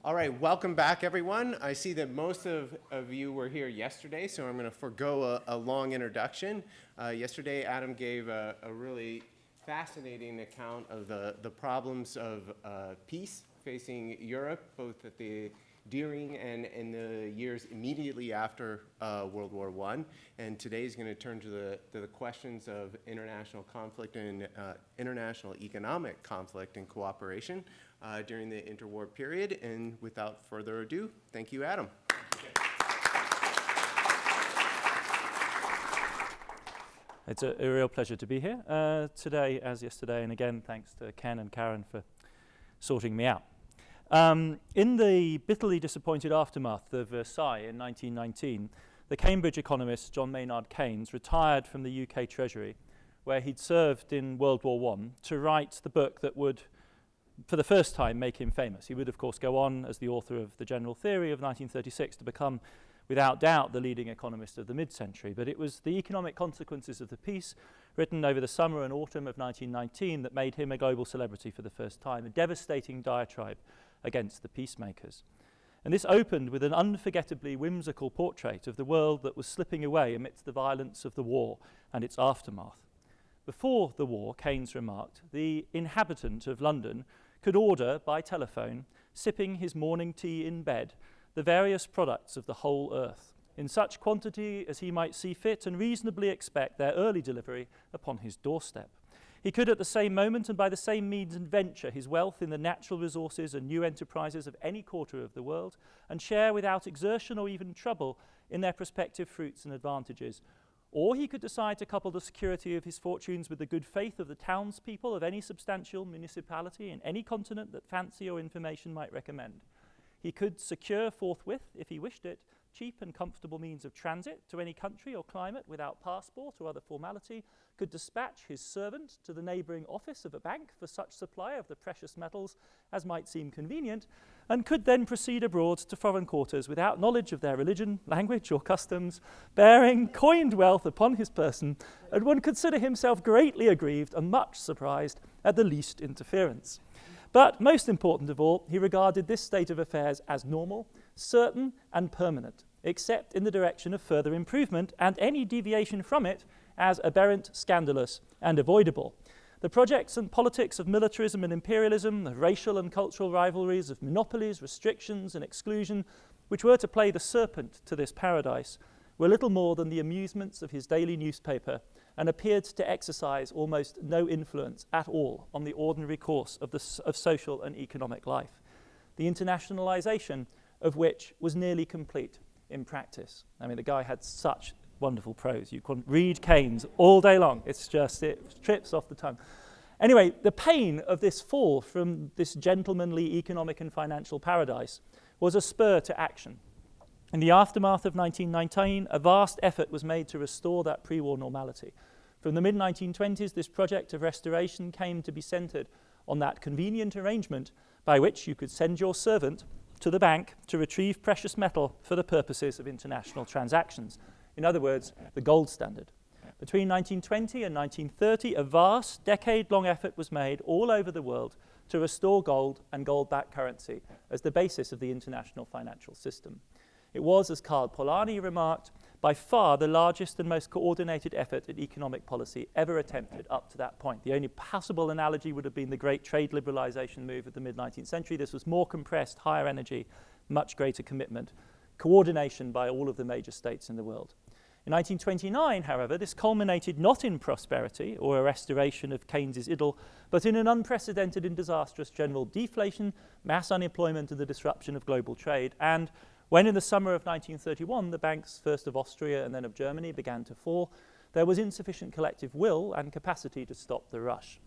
All right, welcome back, everyone. I see that most of you were here yesterday, so I'm going to forego a long introduction. Yesterday, Adam gave a really fascinating account of the problems of peace facing Europe, both at the during and in the years immediately after World War I. And today is going to turn to the questions of international conflict and international economic conflict and cooperation during the interwar period. And without further ado, thank you, Adam. It's a real pleasure to be here today, as yesterday, and again, thanks to Ken and Karen for sorting me out. In the bitterly disappointed aftermath of Versailles in 1919, the Cambridge economist John Maynard Keynes retired from the UK Treasury, where he'd served in World War I, to write the book that would, for the first time, make him famous. He would, of course, go on as the author of The General Theory of 1936 to become, without doubt, the leading economist of the mid-century. But it was the economic consequences of the peace, written over the summer and autumn of 1919, that made him a global celebrity for the first time, a devastating diatribe against the peacemakers. And this opened with an unforgettably whimsical portrait of the world that was slipping away amidst the violence of the war and its aftermath. Before the war, Keynes remarked, the inhabitant of London could order by telephone, sipping his morning tea in bed, the various products of the whole earth, in such quantity as he might see fit and reasonably expect their early delivery upon his doorstep. He could at the same moment and by the same means adventure his wealth in the natural resources and new enterprises of any quarter of the world, and share without exertion or even trouble in their prospective fruits and advantages. Or he could decide to couple the security of his fortunes with the good faith of the townspeople of any substantial municipality in any continent that fancy or information might recommend. He could secure forthwith, if he wished it, cheap and comfortable means of transit to any country or climate without passport or other formality, could dispatch his servant to the neighbouring office of a bank for such supply of the precious metals as might seem convenient, and could then proceed abroad to foreign quarters without knowledge of their religion, language or customs, bearing coined wealth upon his person, and would consider himself greatly aggrieved and much surprised at the least interference. But most important of all, he regarded this state of affairs as normal, certain and permanent, except in the direction of further improvement, and any deviation from it as aberrant, scandalous and avoidable. The projects and politics of militarism and imperialism, of racial and cultural rivalries, of monopolies, restrictions and exclusion, which were to play the serpent to this paradise, were little more than the amusements of his daily newspaper, and appeared to exercise almost no influence at all on the ordinary course of social and economic life, the internationalization of which was nearly complete in practice. I mean, the guy had such wonderful prose. You can read Keynes all day long. It's just, it trips off the tongue. Anyway, the pain of this fall from this gentlemanly economic and financial paradise was a spur to action. In the aftermath of 1919, a vast effort was made to restore that pre-war normality. From the mid-1920s, this project of restoration came to be centred on that convenient arrangement by which you could send your servant to the bank to retrieve precious metal for the purposes of international transactions. In other words, the gold standard. Between 1920 and 1930, a vast, decade-long effort was made all over the world to restore gold and gold-backed currency as the basis of the international financial system. It was, as Karl Polanyi remarked, by far the largest and most coordinated effort at economic policy ever attempted up to that point. The only possible analogy would have been the great trade liberalization move of the mid-19th century. This was more compressed, higher energy, much greater commitment, coordination by all of the major states in the world. In 1929, however, this culminated not in prosperity or a restoration of Keynes's idyll, but in an unprecedented and disastrous general deflation, mass unemployment, and the disruption of global trade. And when in the summer of 1931, the banks, first of Austria and then of Germany, began to fall, there was insufficient collective will and capacity to stop the rush.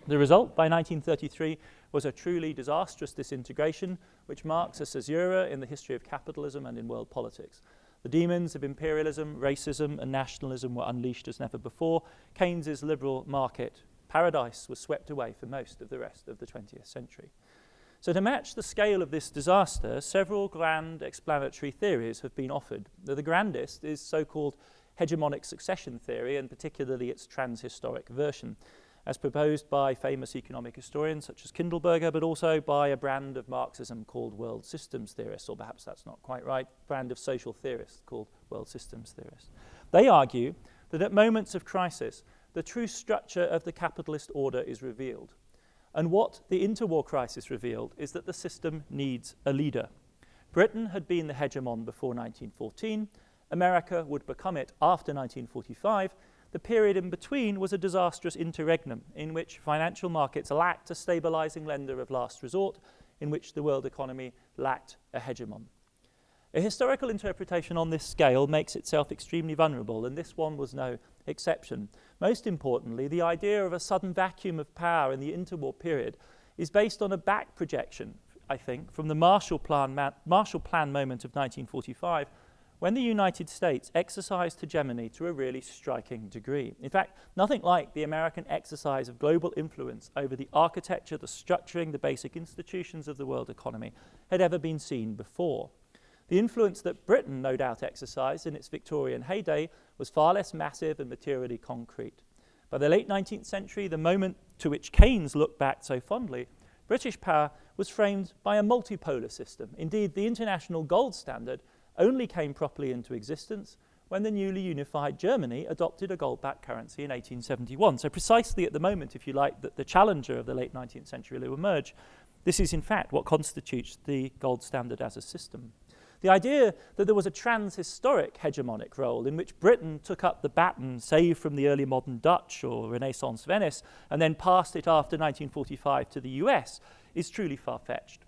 The result, by 1933, was a truly disastrous disintegration, which marks a caesura in the history of capitalism and in world politics. The demons of imperialism, racism, and nationalism were unleashed as never before. Keynes's liberal market paradise was swept away for most of the rest of the 20th century. So to match the scale of this disaster, several grand explanatory theories have been offered. The grandest is so-called hegemonic succession theory, and particularly its transhistoric version. as proposed by famous economic historians such as Kindleberger, but also by a brand of Marxism called world systems theorists, or perhaps that's not quite right, brand of social theorists called world systems theorists. They argue that at moments of crisis, the true structure of the capitalist order is revealed. And what the interwar crisis revealed is that the system needs a leader. Britain had been the hegemon before 1914. America would become it after 1945. The period in between was a disastrous interregnum in which financial markets lacked a stabilizing lender of last resort, in which the world economy lacked a hegemon. A historical interpretation on this scale makes itself extremely vulnerable, and this one was no exception. Most importantly, the idea of a sudden vacuum of power in the interwar period is based on a back projection, I think, from the Marshall Plan moment of 1945, when the United States exercised hegemony to a really striking degree. In fact, nothing like the American exercise of global influence over the architecture, the structuring, the basic institutions of the world economy had ever been seen before. The influence that Britain no doubt exercised in its Victorian heyday was far less massive and materially concrete. By the late 19th century, the moment to which Keynes looked back so fondly, British power was framed by a multipolar system. Indeed, the international gold standard only came properly into existence when the newly unified Germany adopted a gold-backed currency in 1871. So precisely at the moment, if you like, that the challenger of the late 19th century will emerge, this is in fact what constitutes the gold standard as a system. The idea that there was a trans-historic hegemonic role in which Britain took up the baton, say from the early modern Dutch or Renaissance Venice, and then passed it after 1945 to the US, is truly far-fetched.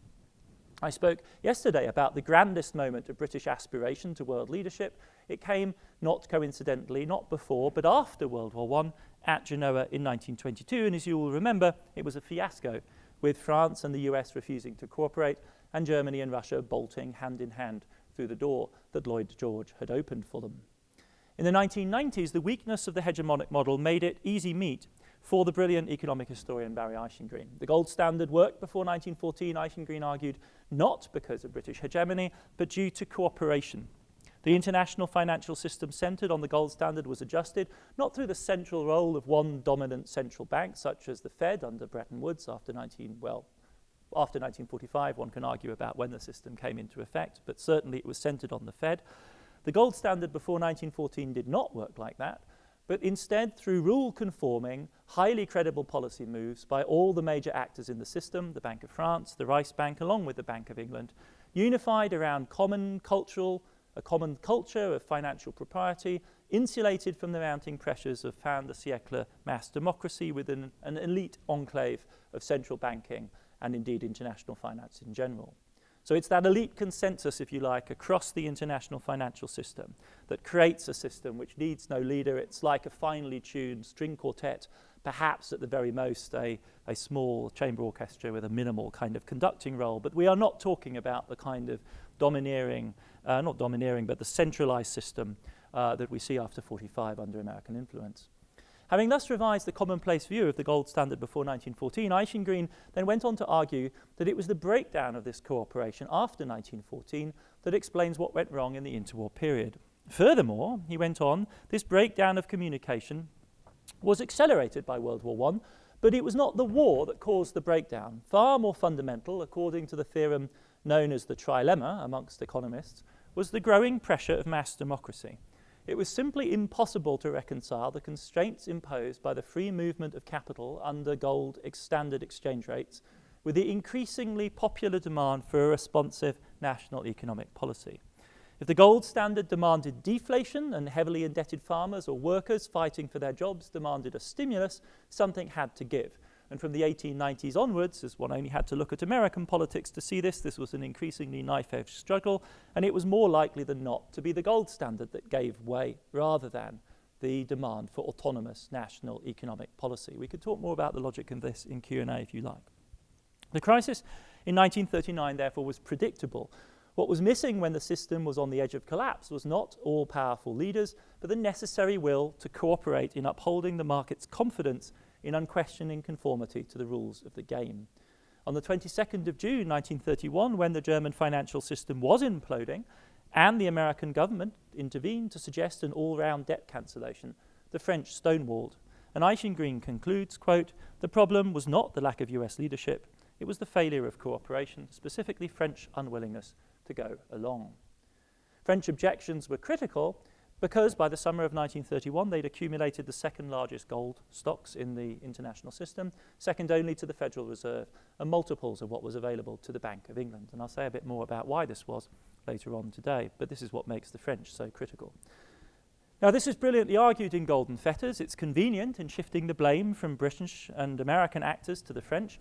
I spoke yesterday about the grandest moment of British aspiration to world leadership. It came, not coincidentally, not before, but after World War I at Genoa in 1922, and as you will remember, it was a fiasco, with France and the US refusing to cooperate, and Germany and Russia bolting hand in hand through the door that Lloyd George had opened for them. In the 1990s, the weakness of the hegemonic model made it easy meat for the brilliant economic historian Barry Eichengreen. The gold standard worked before 1914, Eichengreen argued, not because of British hegemony, but due to cooperation. The international financial system centred on the gold standard was adjusted, not through the central role of one dominant central bank, such as the Fed under Bretton Woods after 1945, one can argue about when the system came into effect, but certainly it was centred on the Fed. The gold standard before 1914 did not work like that, but instead through rule-conforming, highly credible policy moves by all the major actors in the system, the Bank of France, the Reichsbank, along with the Bank of England, unified around a common culture of financial propriety, insulated from the mounting pressures of fin de siècle mass democracy within an elite enclave of central banking and indeed international finance in general. So it's that elite consensus, if you like, across the international financial system that creates a system which needs no leader. It's like a finely tuned string quartet, perhaps at the very most a small chamber orchestra with a minimal kind of conducting role. But we are not talking about the kind of but the centralized system that we see after 45 under American influence. Having thus revised the commonplace view of the gold standard before 1914, Eichengreen then went on to argue that it was the breakdown of this cooperation after 1914 that explains what went wrong in the interwar period. Furthermore, he went on, this breakdown of communication was accelerated by World War I, but it was not the war that caused the breakdown. Far more fundamental, according to the theorem known as the trilemma amongst economists, was the growing pressure of mass democracy. It was simply impossible to reconcile the constraints imposed by the free movement of capital under gold standard exchange rates with the increasingly popular demand for a responsive national economic policy. If the gold standard demanded deflation and heavily indebted farmers or workers fighting for their jobs demanded a stimulus, something had to give. And from the 1890s onwards, as one only had to look at American politics to see this was an increasingly knife-edge struggle, and it was more likely than not to be the gold standard that gave way rather than the demand for autonomous national economic policy. We could talk more about the logic of this in Q&A if you like. The crisis in 1939, therefore, was predictable. What was missing when the system was on the edge of collapse was not all-powerful leaders, but the necessary will to cooperate in upholding the market's confidence in unquestioning conformity to the rules of the game. On the 22nd of June 1931, when the German financial system was imploding and the American government intervened to suggest an all-round debt cancellation, the French stonewalled. And Eichengreen concludes, quote, "The problem was not the lack of US leadership, it was the failure of cooperation, specifically French unwillingness to go along." French objections were critical because by the summer of 1931 they'd accumulated the second largest gold stocks in the international system, second only to the Federal Reserve, and multiples of what was available to the Bank of England. And I'll say a bit more about why this was later on today, but this is what makes the French so critical. Now, this is brilliantly argued in Golden Fetters. It's convenient in shifting the blame from British and American actors to the French,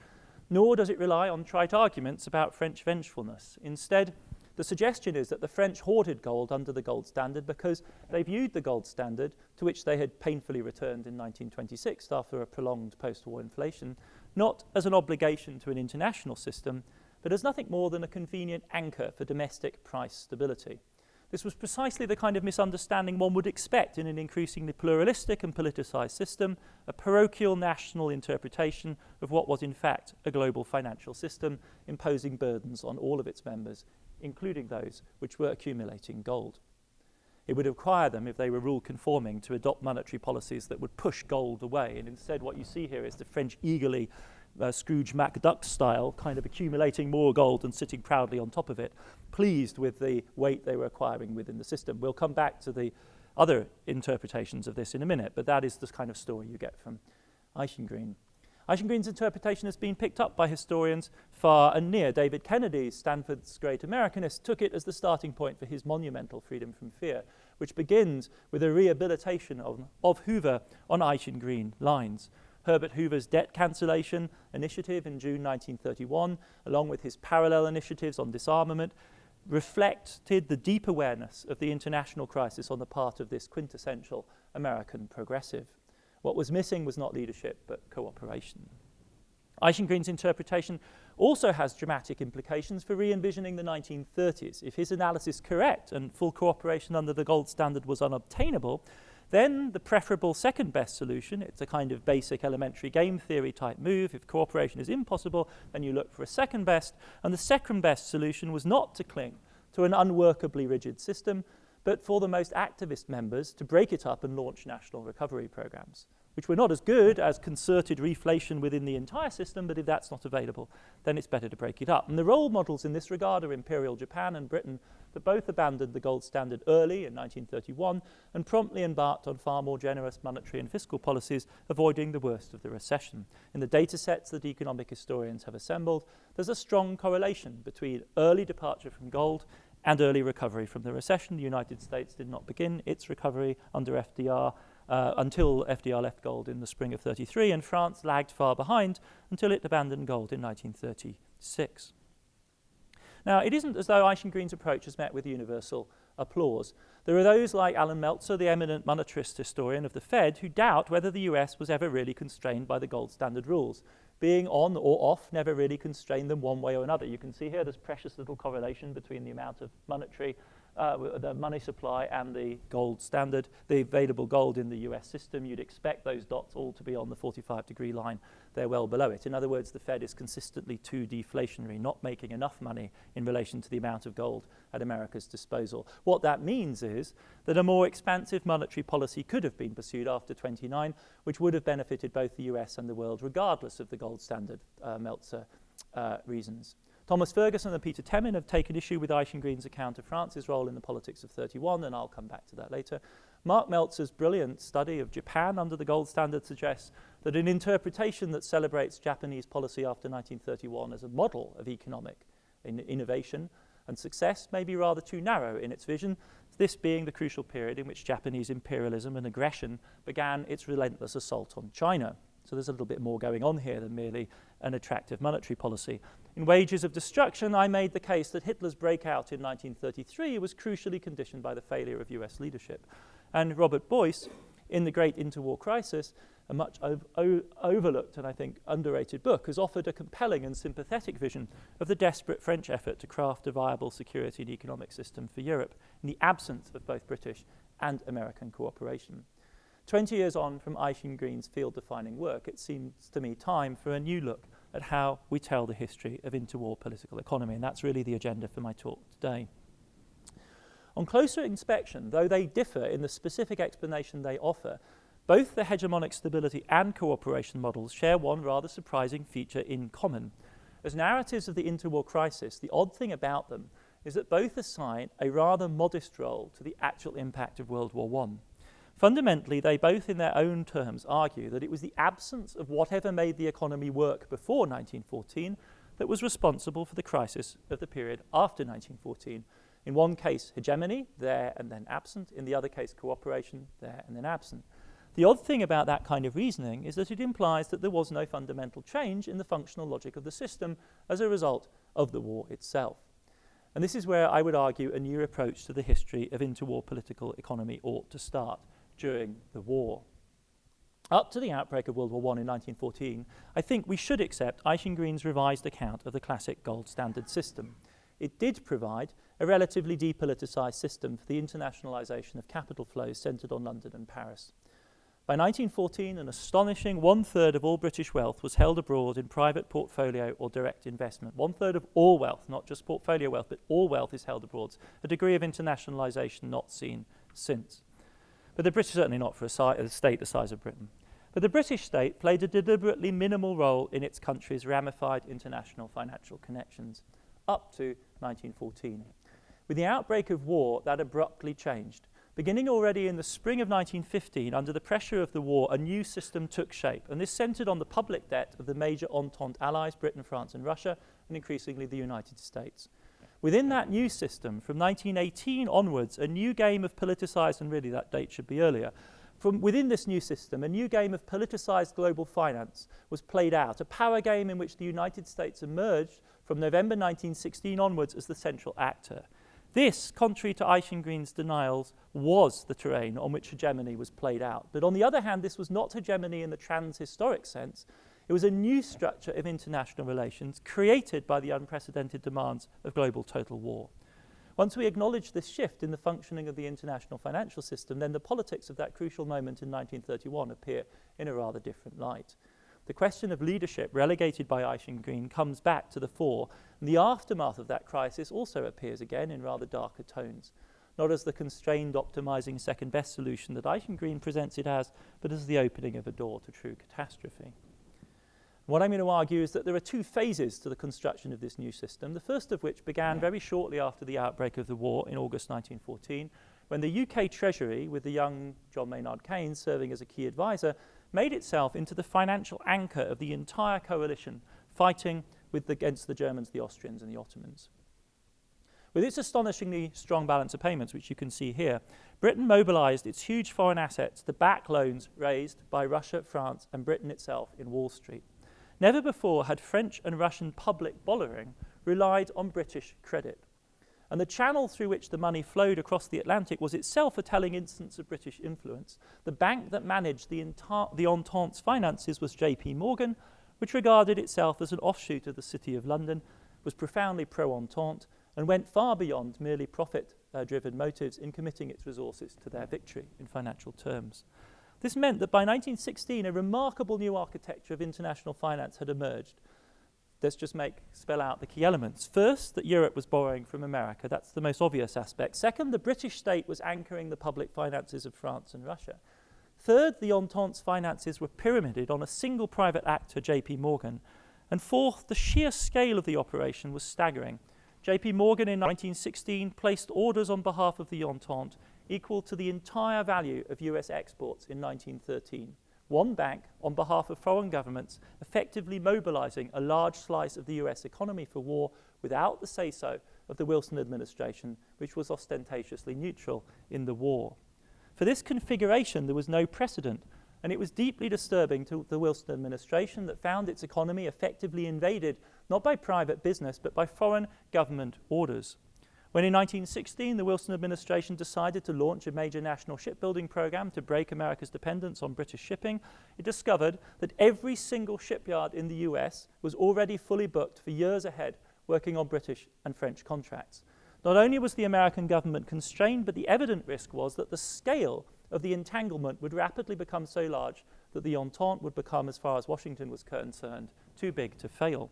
nor does it rely on trite arguments about French vengefulness. Instead, the suggestion is that the French hoarded gold under the gold standard because they viewed the gold standard, to which they had painfully returned in 1926 after a prolonged post-war inflation, not as an obligation to an international system, but as nothing more than a convenient anchor for domestic price stability. This was precisely the kind of misunderstanding one would expect in an increasingly pluralistic and politicized system, a parochial national interpretation of what was in fact a global financial system, imposing burdens on all of its members, including those which were accumulating gold. It would require them, if they were rule conforming, to adopt monetary policies that would push gold away. And instead what you see here is the French eagerly, Scrooge MacDuck style, kind of accumulating more gold and sitting proudly on top of it, pleased with the weight they were acquiring within the system. We'll come back to the other interpretations of this in a minute, but that is the kind of story you get from Eichengreen. Eichengreen's interpretation has been picked up by historians far and near. David Kennedy, Stanford's great Americanist, took it as the starting point for his monumental Freedom from Fear, which begins with a rehabilitation of Hoover on Eichengreen lines. Herbert Hoover's debt cancellation initiative in June 1931, along with his parallel initiatives on disarmament, reflected the deep awareness of the international crisis on the part of this quintessential American progressive. What was missing was not leadership, but cooperation. Eichengreen's interpretation also has dramatic implications for re-envisioning the 1930s. If his analysis is correct and full cooperation under the gold standard was unobtainable, then the preferable second best solution, it's a kind of basic elementary game theory type move. If cooperation is impossible, then you look for a second best. And the second best solution was not to cling to an unworkably rigid system, but for the most activist members to break it up and launch national recovery programs, which were not as good as concerted reflation within the entire system, but if that's not available, then it's better to break it up. And the role models in this regard are Imperial Japan and Britain, that both abandoned the gold standard early in 1931 and promptly embarked on far more generous monetary and fiscal policies, avoiding the worst of the recession. In the data sets that economic historians have assembled, there's a strong correlation between early departure from gold and early recovery from the recession. The United States did not begin its recovery under FDR until FDR left gold in the spring of 33, and France lagged far behind until it abandoned gold in 1936. Now, it isn't as though Eichengreen's approach has met with universal applause. There are those like Alan Meltzer, the eminent monetarist historian of the Fed, who doubt whether the US was ever really constrained by the gold standard rules. Being on or off never really constrained them one way or another. You can see here this precious little correlation between the amount of the money supply and the gold standard, the available gold in the US system. You'd expect those dots all to be on the 45-degree line. They're well below it. In other words, the Fed is consistently too deflationary, not making enough money in relation to the amount of gold at America's disposal. What that means is that a more expansive monetary policy could have been pursued after 29, which would have benefited both the US and the world, regardless of the gold standard Meltzer reasons. Thomas Ferguson and Peter Temin have taken issue with Eichengreen's account of France's role in the politics of 31, and I'll come back to that later. Mark Meltzer's brilliant study of Japan under the gold standard suggests that an interpretation that celebrates Japanese policy after 1931 as a model of economic innovation and success may be rather too narrow in its vision, this being the crucial period in which Japanese imperialism and aggression began its relentless assault on China. So there's a little bit more going on here than merely an attractive monetary policy. In Wages of Destruction, I made the case that Hitler's breakout in 1933 was crucially conditioned by the failure of US leadership. And Robert Boyce, in The Great Interwar Crisis, a much overlooked and I think underrated book, has offered a compelling and sympathetic vision of the desperate French effort to craft a viable security and economic system for Europe in the absence of both British and American cooperation. 20 years on from Eichengreen's field-defining work, it seems to me time for a new look at how we tell the history of interwar political economy, and that's really the agenda for my talk today. On closer inspection, though they differ in the specific explanation they offer, Both the hegemonic stability and cooperation models share one rather surprising feature in common. As narratives of the interwar crisis, the odd thing about them is that both assign a rather modest role to the actual impact of World War I. Fundamentally, they both in their own terms argue that it was the absence of whatever made the economy work before 1914 that was responsible for the crisis of the period after 1914. In one case, hegemony, there and then absent. In the other case, cooperation, there and then absent. The odd thing about that kind of reasoning is that it implies that there was no fundamental change in the functional logic of the system as a result of the war itself. And this is where I would argue a new approach to the history of interwar political economy ought to start, during the war. Up to the outbreak of World War I in 1914, I think we should accept Eichengreen's revised account of the classic gold standard system. It did provide a relatively depoliticized system for the internationalization of capital flows centered on London and Paris. By 1914, an astonishing 1/3 of all British wealth was held abroad in private portfolio or direct investment. 1/3 of all wealth, not just portfolio wealth, but all wealth is held abroad, a degree of internationalization not seen since. But the British, certainly not for a state the size of Britain. But the British state played a deliberately minimal role in its country's ramified international financial connections, up to 1914. With the outbreak of war, that abruptly changed. Beginning already in the spring of 1915, under the pressure of the war, a new system took shape, and this centered on the public debt of the major Entente allies, Britain, France, and Russia, and increasingly the United States. Within that new system, from 1918 onwards, a new game of politicized, and really that date should be earlier, from within this new system, a new game of politicized global finance was played out, a power game in which the United States emerged from November 1916 onwards as the central actor. This, contrary to Eichengreen's denials, was the terrain on which hegemony was played out. But on the other hand, this was not hegemony in the trans-historic sense. It was a new structure of international relations created by the unprecedented demands of global total war. Once we acknowledge this shift in the functioning of the international financial system, then the politics of that crucial moment in 1931 appear in a rather different light. The question of leadership, relegated by Eichengreen, comes back to the fore, and the aftermath of that crisis also appears again in rather darker tones, not as the constrained, optimizing second-best solution that Eichengreen presents it as, but as the opening of a door to true catastrophe. What I'm going to argue is that there are two phases to the construction of this new system, the first of which began very shortly after the outbreak of the war in August 1914, when the UK Treasury, with the young John Maynard Keynes serving as a key advisor, made itself into the financial anchor of the entire coalition fighting against the Germans, the Austrians, and the Ottomans. With its astonishingly strong balance of payments, which you can see here, Britain mobilized its huge foreign assets to back loans raised by Russia, France, and Britain itself in Wall Street. Never before had French and Russian public borrowing relied on British credit. And the channel through which the money flowed across the Atlantic was itself a telling instance of British influence. The bank that managed the Entente's finances was J.P. Morgan, which regarded itself as an offshoot of the City of London, was profoundly pro-Entente, and went far beyond merely profit-driven motives in committing its resources to their victory in financial terms. This meant that by 1916, a remarkable new architecture of international finance had emerged. Let's just spell out the key elements. First, that Europe was borrowing from America. That's the most obvious aspect. Second, the British state was anchoring the public finances of France and Russia. Third, the Entente's finances were pyramided on a single private actor, J.P. Morgan. And fourth, the sheer scale of the operation was staggering. J.P. Morgan in 1916 placed orders on behalf of the Entente equal to the entire value of US exports in 1913. One bank, on behalf of foreign governments, effectively mobilizing a large slice of the US economy for war without the say-so of the Wilson administration, which was ostentatiously neutral in the war. For this configuration, there was no precedent, and it was deeply disturbing to the Wilson administration that found its economy effectively invaded not by private business, but by foreign government orders. When in 1916 the Wilson administration decided to launch a major national shipbuilding program to break America's dependence on British shipping, it discovered that every single shipyard in the US was already fully booked for years ahead, working on British and French contracts. Not only was the American government constrained, but the evident risk was that the scale of the entanglement would rapidly become so large that the Entente would become, as far as Washington was concerned, too big to fail.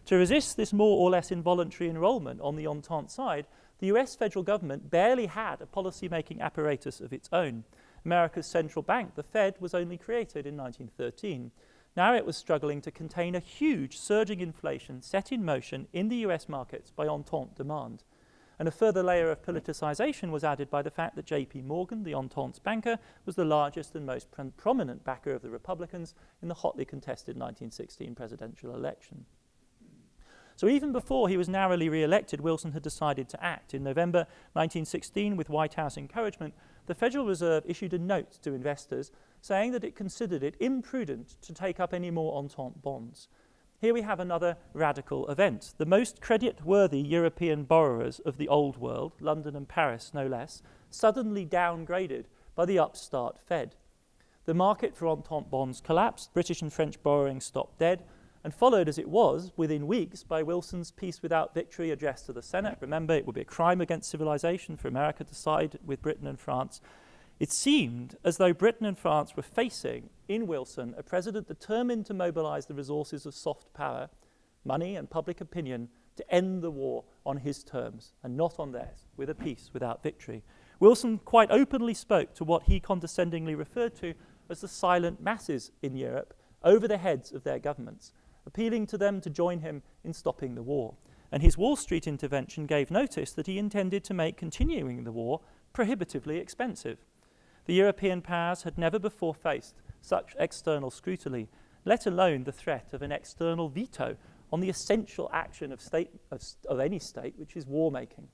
To resist this more or less involuntary enrollment on the Entente side, the US federal government barely had a policy-making apparatus of its own. America's central bank, the Fed, was only created in 1913. Now it was struggling to contain a huge surging inflation set in motion in the US markets by Entente demand. And a further layer of politicization was added by the fact that J.P. Morgan, the Entente's banker, was the largest and most prominent backer of the Republicans in the hotly contested 1916 presidential election. So even before he was narrowly re-elected, Wilson had decided to act. In November 1916, with White House encouragement, the Federal Reserve issued a note to investors saying that it considered it imprudent to take up any more Entente bonds. Here we have another radical event. The most credit-worthy European borrowers of the old world, London and Paris no less, suddenly downgraded by the upstart Fed. The market for Entente bonds collapsed, British and French borrowing stopped dead, and followed as it was within weeks by Wilson's Peace Without Victory address to the Senate. Remember, it would be a crime against civilization for America to side with Britain and France. It seemed as though Britain and France were facing, in Wilson, a president determined to mobilize the resources of soft power, money and public opinion to end the war on his terms and not on theirs, with a peace without victory. Wilson quite openly spoke to what he condescendingly referred to as the silent masses in Europe over the heads of their governments, appealing to them to join him in stopping the war. And his Wall Street intervention gave notice that he intended to make continuing the war prohibitively expensive. The European powers had never before faced such external scrutiny, let alone the threat of an external veto on the essential action of any state, which is war-making.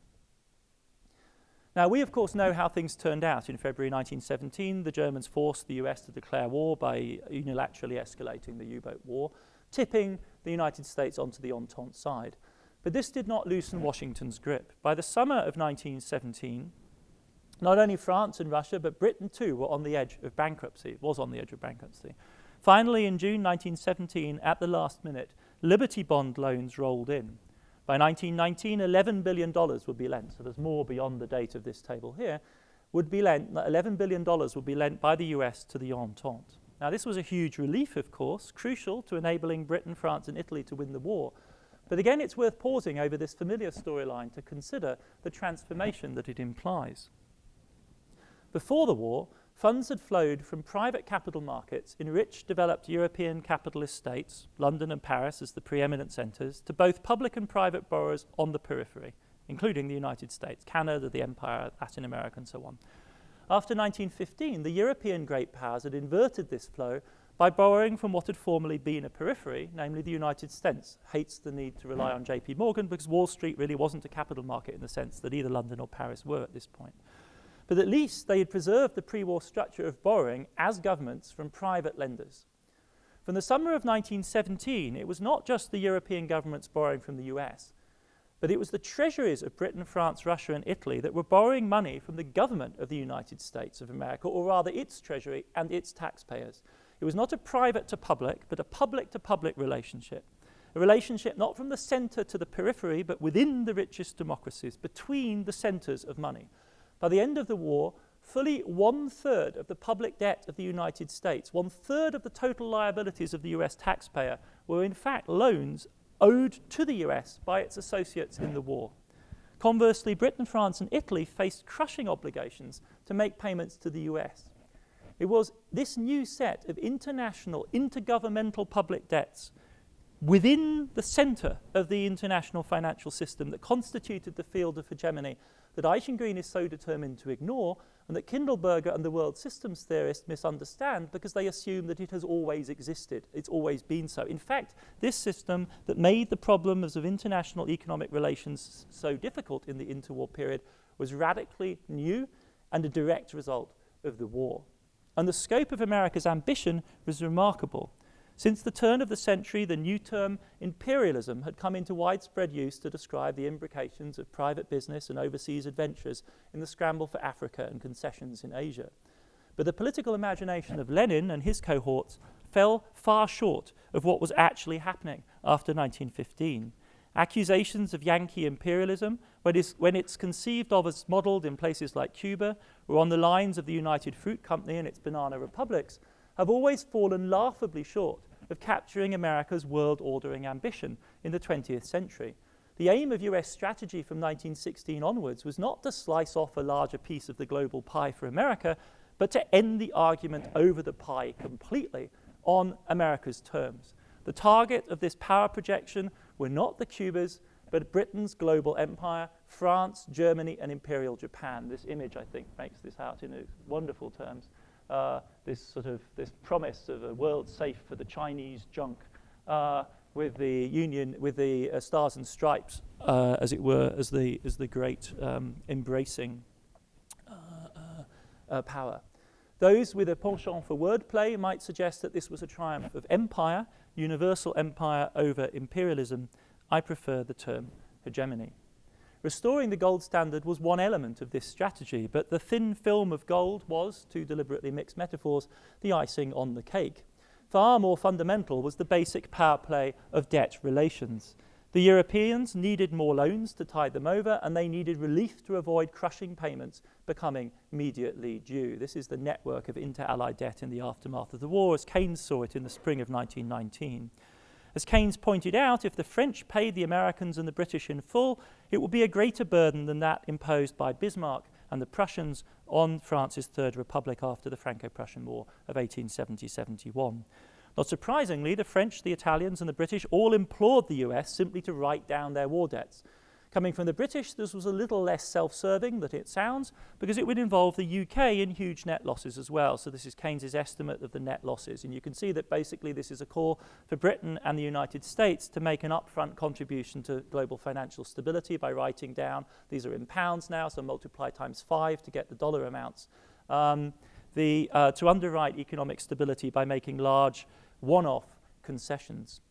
Now, we of course know how things turned out. In February 1917, the Germans forced the US to declare war by unilaterally escalating the U-boat war, tipping the United States onto the Entente side. But this did not loosen Washington's grip. By the summer of 1917, not only France and Russia, but Britain too were on the edge of bankruptcy, Finally, in June 1917, at the last minute, Liberty Bond loans rolled in. By 1919, $11 billion would be lent, so there's more beyond the date of this table here, $11 billion would be lent by the US to the Entente. Now, this was a huge relief, of course, crucial to enabling Britain, France, and Italy to win the war. But again, it's worth pausing over this familiar storyline to consider the transformation that it implies. Before the war, funds had flowed from private capital markets in rich, developed European capitalist states, London and Paris as the preeminent centres, to both public and private borrowers on the periphery, including the United States, Canada, the Empire, Latin America, and so on. After 1915, the European great powers had inverted this flow by borrowing from what had formerly been a periphery, namely the United States. Hates the need to rely on J.P. Morgan because Wall Street really wasn't a capital market in the sense that either London or Paris were at this point. But at least they had preserved the pre-war structure of borrowing as governments from private lenders. From the summer of 1917, it was not just the European governments borrowing from the US, but it was the treasuries of Britain, France, Russia, and Italy that were borrowing money from the government of the United States of America, or rather its treasury and its taxpayers. It was not a private to public, but a public to public relationship. A relationship not from the center to the periphery, but within the richest democracies, between the centers of money. By the end of the war, fully 1/3 of the public debt of the United States, 1/3 of the total liabilities of the US taxpayer were in fact loans owed to the US by its associates in the war. Conversely, Britain, France, and Italy faced crushing obligations to make payments to the US. It was this new set of international, intergovernmental public debts within the center of the international financial system that constituted the field of hegemony that Eichengreen is so determined to ignore, and that Kindleberger and the world systems theorists misunderstand because they assume that it has always existed. It's always been so. In fact, this system that made the problems of international economic relations so difficult in the interwar period was radically new and a direct result of the war. And the scope of America's ambition was remarkable. Since the turn of the century, the new term imperialism had come into widespread use to describe the imbrications of private business and overseas adventures in the scramble for Africa and concessions in Asia. But the political imagination of Lenin and his cohorts fell far short of what was actually happening after 1915. Accusations of Yankee imperialism, when it's conceived of as modelled in places like Cuba or on the lines of the United Fruit Company and its banana republics, have always fallen laughably short of capturing America's world-ordering ambition in the 20th century. The aim of US strategy from 1916 onwards was not to slice off a larger piece of the global pie for America, but to end the argument over the pie completely on America's terms. The target of this power projection were not the Cubas, but Britain's global empire, France, Germany, and Imperial Japan. This image, I think, makes this out in wonderful terms. This promise of a world safe for the Chinese junk, with the stars and stripes, as it were, as the great embracing power. Those with a penchant for wordplay might suggest that this was a triumph of empire, universal empire over imperialism. I prefer the term hegemony. Restoring the gold standard was one element of this strategy, but the thin film of gold was, to deliberately mix metaphors, the icing on the cake. Far more fundamental was the basic power play of debt relations. The Europeans needed more loans to tide them over, and they needed relief to avoid crushing payments becoming immediately due. This is the network of inter-allied debt in the aftermath of the war, as Keynes saw it in the spring of 1919. As Keynes pointed out, if the French paid the Americans and the British in full, it would be a greater burden than that imposed by Bismarck and the Prussians on France's Third Republic after the Franco-Prussian War of 1870-71. Not surprisingly, the French, the Italians, and the British all implored the US simply to write down their war debts. Coming from the British, this was a little less self-serving than it sounds, because it would involve the UK in huge net losses as well. So this is Keynes's estimate of the net losses. And you can see that basically this is a call for Britain and the United States to make an upfront contribution to global financial stability by writing down, these are in pounds now, so multiply times 5 to get the dollar amounts, to underwrite economic stability by making large one-off concessions.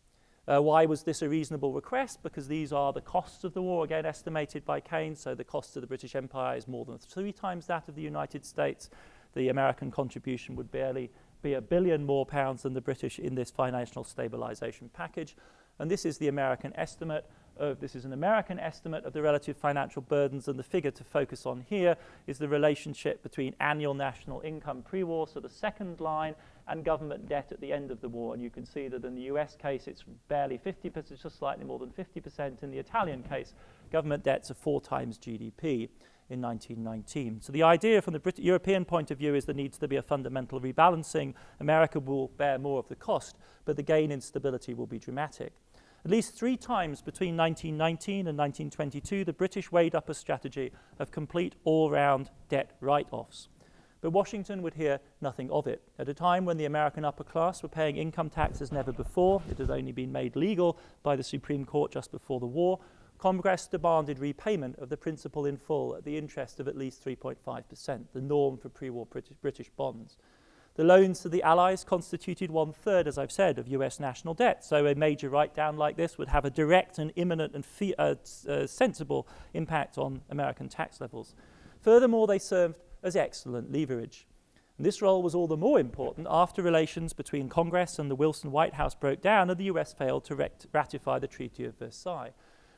Why was this a reasonable request? Because these are the costs of the war, again estimated by Keynes, so the cost of the British Empire is more than 3 times that of the United States. The American contribution would barely be £1 billion more than the British in this financial stabilization package. And this is the American estimate of, this is an American estimate of the relative financial burdens, and the figure to focus on here is the relationship between annual national income pre-war, so the second line, and government debt at the end of the war. And you can see that in the US case it's barely 50%, it's just slightly more than 50%. In the Italian case, government debts are 4 times GDP in 1919. So the idea from the European point of view is there needs to be a fundamental rebalancing. America will bear more of the cost, but the gain in stability will be dramatic. At least 3 times between 1919 and 1922, the British weighed up a strategy of complete all-round debt write-offs. But Washington would hear nothing of it. At a time when the American upper class were paying income tax as never before, it had only been made legal by the Supreme Court just before the war, Congress demanded repayment of the principal in full at the interest of at least 3.5%, the norm for pre-war British bonds. The loans to the Allies constituted 1/3, as I've said, of US national debt, so a major write-down like this would have a direct and imminent and sensible impact on American tax levels. Furthermore, they served as excellent leverage. And this role was all the more important after relations between Congress and the Wilson White House broke down and the US failed to ratify the Treaty of Versailles.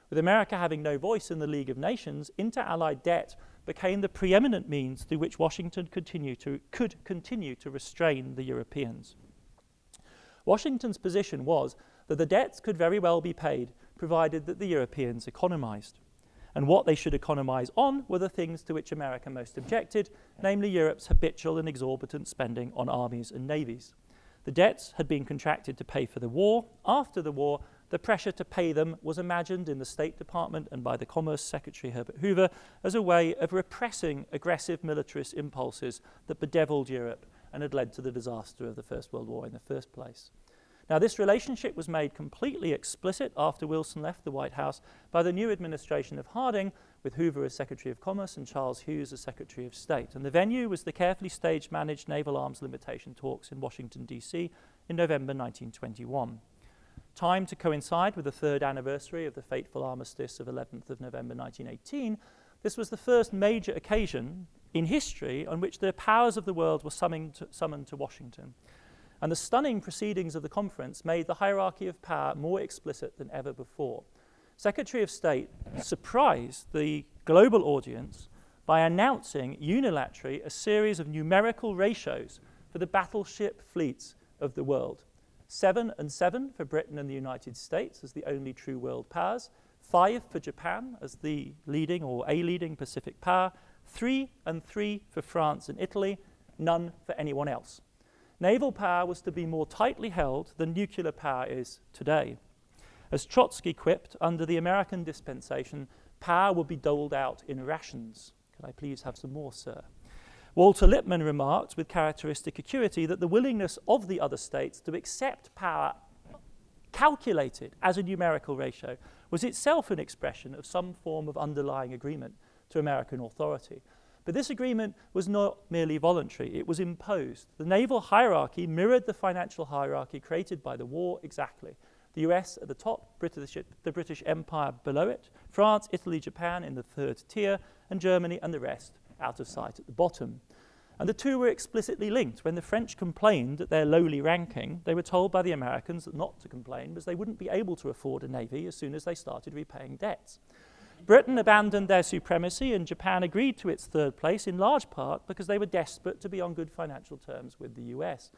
With America having no voice in the League of Nations, inter-allied debt became the preeminent means through which Washington could continue to restrain the Europeans. Washington's position was that the debts could very well be paid provided that the Europeans economized. And what they should economize on were the things to which America most objected, namely Europe's habitual and exorbitant spending on armies and navies. The debts had been contracted to pay for the war. After the war, the pressure to pay them was imagined in the State Department and by the Commerce Secretary Herbert Hoover as a way of repressing aggressive militarist impulses that bedeviled Europe and had led to the disaster of the First World War in the first place. Now, this relationship was made completely explicit after Wilson left the White House by the new administration of Harding, with Hoover as Secretary of Commerce and Charles Hughes as Secretary of State. And the venue was the carefully staged managed naval arms limitation talks in Washington, D.C. in November 1921. Timed to coincide with the 3rd anniversary of the fateful armistice of 11th of November 1918, this was the first major occasion in history on which the powers of the world were summoned to Washington. And the stunning proceedings of the conference made the hierarchy of power more explicit than ever before. Secretary of State surprised the global audience by announcing unilaterally a series of numerical ratios for the battleship fleets of the world. 7 and 7 for Britain and the United States as the only true world powers, 5 for Japan as the leading or a leading Pacific power, 3 and 3 for France and Italy, none for anyone else. Naval power was to be more tightly held than nuclear power is today. As Trotsky quipped, under the American dispensation, power would be doled out in rations. Could I please have some more, sir? Walter Lippmann remarked with characteristic acuity that the willingness of the other states to accept power calculated as a numerical ratio was itself an expression of some form of underlying agreement to American authority. But this agreement was not merely voluntary, it was imposed. The naval hierarchy mirrored the financial hierarchy created by the war exactly. The US at the top, the British Empire below it, France, Italy, Japan in the third tier, and Germany and the rest out of sight at the bottom. And the two were explicitly linked. When the French complained at their lowly ranking, they were told by the Americans not to complain because they wouldn't be able to afford a navy as soon as they started repaying debts. Britain abandoned their supremacy and Japan agreed to its third place in large part because they were desperate to be on good financial terms with the US.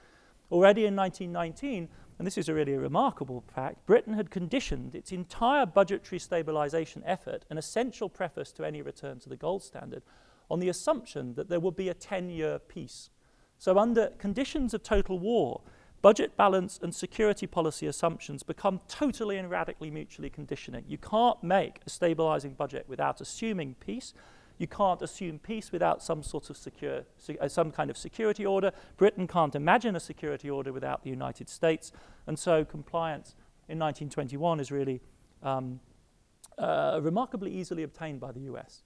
Already in 1919, and this is really a remarkable fact, Britain had conditioned its entire budgetary stabilization effort, an essential preface to any return to the gold standard, on the assumption that there would be a 10-year peace. So under conditions of total war, budget balance and security policy assumptions become totally and radically mutually conditioning. You can't make a stabilizing budget without assuming peace. You can't assume peace without some sort of some kind of security order. Britain can't imagine a security order without the United States. And so compliance in 1921 is really remarkably easily obtained by the US.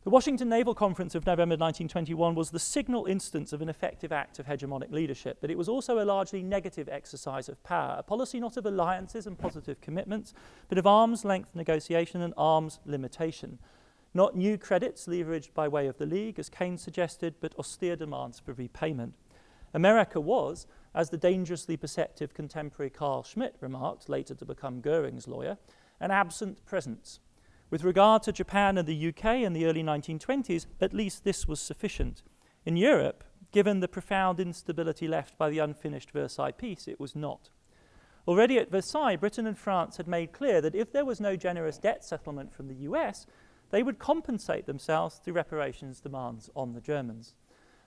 The Washington Naval Conference of November 1921 was the signal instance of an effective act of hegemonic leadership, but it was also a largely negative exercise of power, a policy not of alliances and positive commitments, but of arm's length negotiation and arms limitation. Not new credits leveraged by way of the League, as Keynes suggested, but austere demands for repayment. America was, as the dangerously perceptive contemporary Carl Schmitt remarked, later to become Goering's lawyer, an absent presence. With regard to Japan and the UK in the early 1920s, at least this was sufficient. In Europe, given the profound instability left by the unfinished Versailles peace, it was not. Already at Versailles, Britain and France had made clear that if there was no generous debt settlement from the US, they would compensate themselves through reparations demands on the Germans.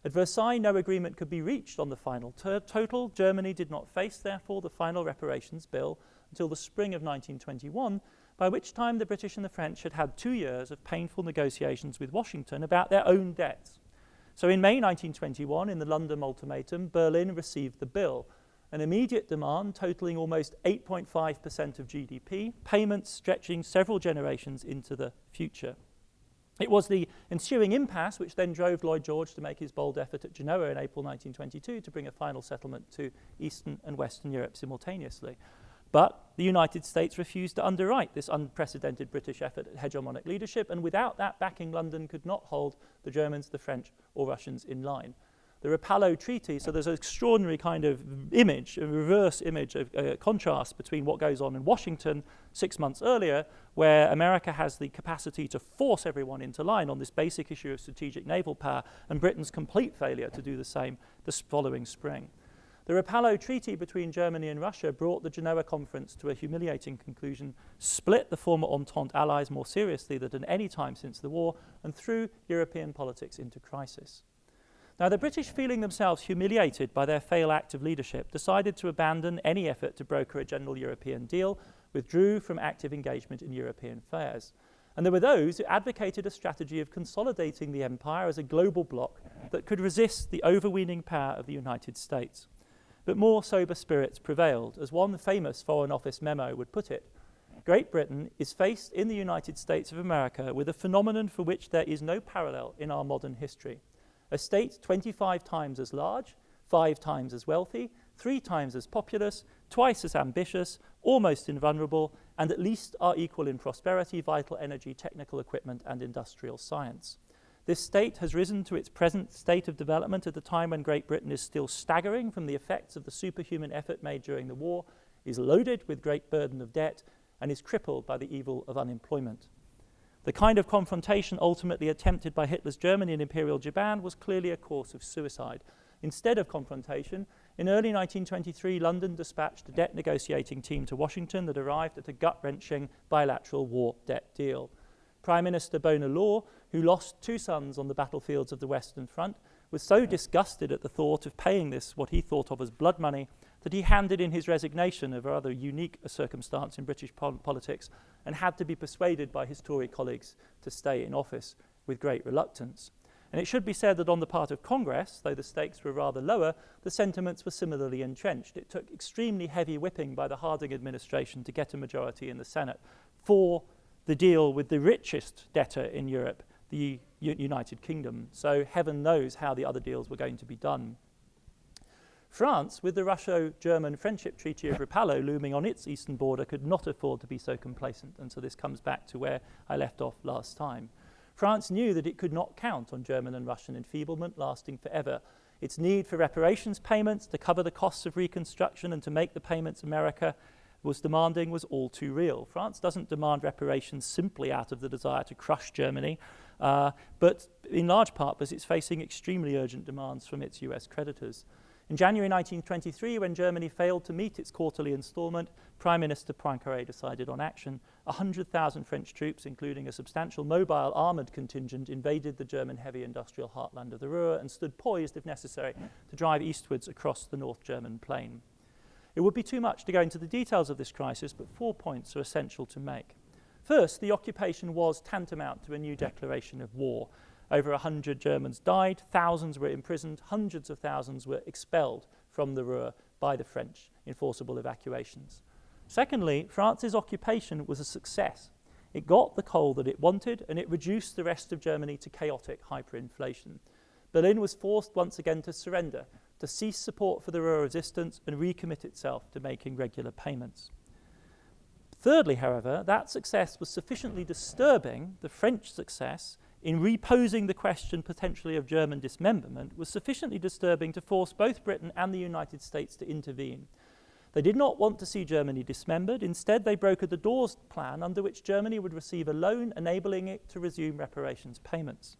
At Versailles, no agreement could be reached on the final total. Germany did not face, therefore, the final reparations bill until the spring of 1921, by which time the British and the French had had 2 years of painful negotiations with Washington about their own debts. So in May 1921, in the London Ultimatum, Berlin received the bill, an immediate demand totaling almost 8.5% of GDP, payments stretching several generations into the future. It was the ensuing impasse which then drove Lloyd George to make his bold effort at Genoa in April 1922 to bring a final settlement to Eastern and Western Europe simultaneously. But the United States refused to underwrite this unprecedented British effort at hegemonic leadership, and without that backing, London could not hold the Germans, the French, or Russians in line. The Rapallo Treaty, so there's an extraordinary kind of image, a reverse image of contrast between what goes on in Washington 6 months earlier, where America has the capacity to force everyone into line on this basic issue of strategic naval power, and Britain's complete failure to do the same this following spring. The Rapallo Treaty between Germany and Russia brought the Genoa Conference to a humiliating conclusion, split the former Entente allies more seriously than at any time since the war, and threw European politics into crisis. Now, the British, feeling themselves humiliated by their failed act of leadership, decided to abandon any effort to broker a general European deal, withdrew from active engagement in European affairs. And there were those who advocated a strategy of consolidating the empire as a global bloc that could resist the overweening power of the United States. But more sober spirits prevailed. As one famous Foreign Office memo would put it, Great Britain is faced in the United States of America with a phenomenon for which there is no parallel in our modern history. A state 25 times as large, 5 times as wealthy, 3 times as populous, twice as ambitious, almost invulnerable, and at least are equal in prosperity, vital energy, technical equipment, and industrial science. This state has risen to its present state of development at a time when Great Britain is still staggering from the effects of the superhuman effort made during the war, is loaded with great burden of debt, and is crippled by the evil of unemployment. The kind of confrontation ultimately attempted by Hitler's Germany and Imperial Japan was clearly a course of suicide. Instead of confrontation, in early 1923, London dispatched a debt negotiating team to Washington that arrived at a gut-wrenching bilateral war debt deal. Prime Minister Bonar Law, who lost 2 sons on the battlefields of the Western Front, was so disgusted at the thought of paying this, what he thought of as blood money, that he handed in his resignation, a rather unique circumstance in British politics, and had to be persuaded by his Tory colleagues to stay in office with great reluctance. And it should be said that on the part of Congress, though the stakes were rather lower, the sentiments were similarly entrenched. It took extremely heavy whipping by the Harding administration to get a majority in the Senate for the deal with the richest debtor in Europe, the United Kingdom. So heaven knows how the other deals were going to be done. France, with the Russo-German Friendship Treaty of Rapallo looming on its eastern border, could not afford to be so complacent. And so this comes back to where I left off last time. France knew that it could not count on German and Russian enfeeblement lasting forever. Its need for reparations payments to cover the costs of reconstruction and to make the payments America was demanding was all too real. France doesn't demand reparations simply out of the desire to crush Germany, but in large part because it's facing extremely urgent demands from its US creditors. In January 1923, when Germany failed to meet its quarterly installment, Prime Minister Poincaré decided on action. 100,000 French troops, including a substantial mobile armoured contingent, invaded the German heavy industrial heartland of the Ruhr and stood poised, if necessary, to drive eastwards across the North German plain. It would be too much to go into the details of this crisis, but 4 points are essential to make. First, the occupation was tantamount to a new declaration of war. Over 100 Germans died, thousands were imprisoned, hundreds of thousands were expelled from the Ruhr by the French in forcible evacuations. Secondly, France's occupation was a success. It got the coal that it wanted, and it reduced the rest of Germany to chaotic hyperinflation. Berlin was forced once again to surrender, to cease support for the Ruhr resistance and recommit itself to making regular payments. Thirdly, however, that success was sufficiently disturbing, the French success, in reposing the question potentially of German dismemberment, was sufficiently disturbing to force both Britain and the United States to intervene. They did not want to see Germany dismembered. Instead, they brokered the Dawes plan, under which Germany would receive a loan enabling it to resume reparations payments.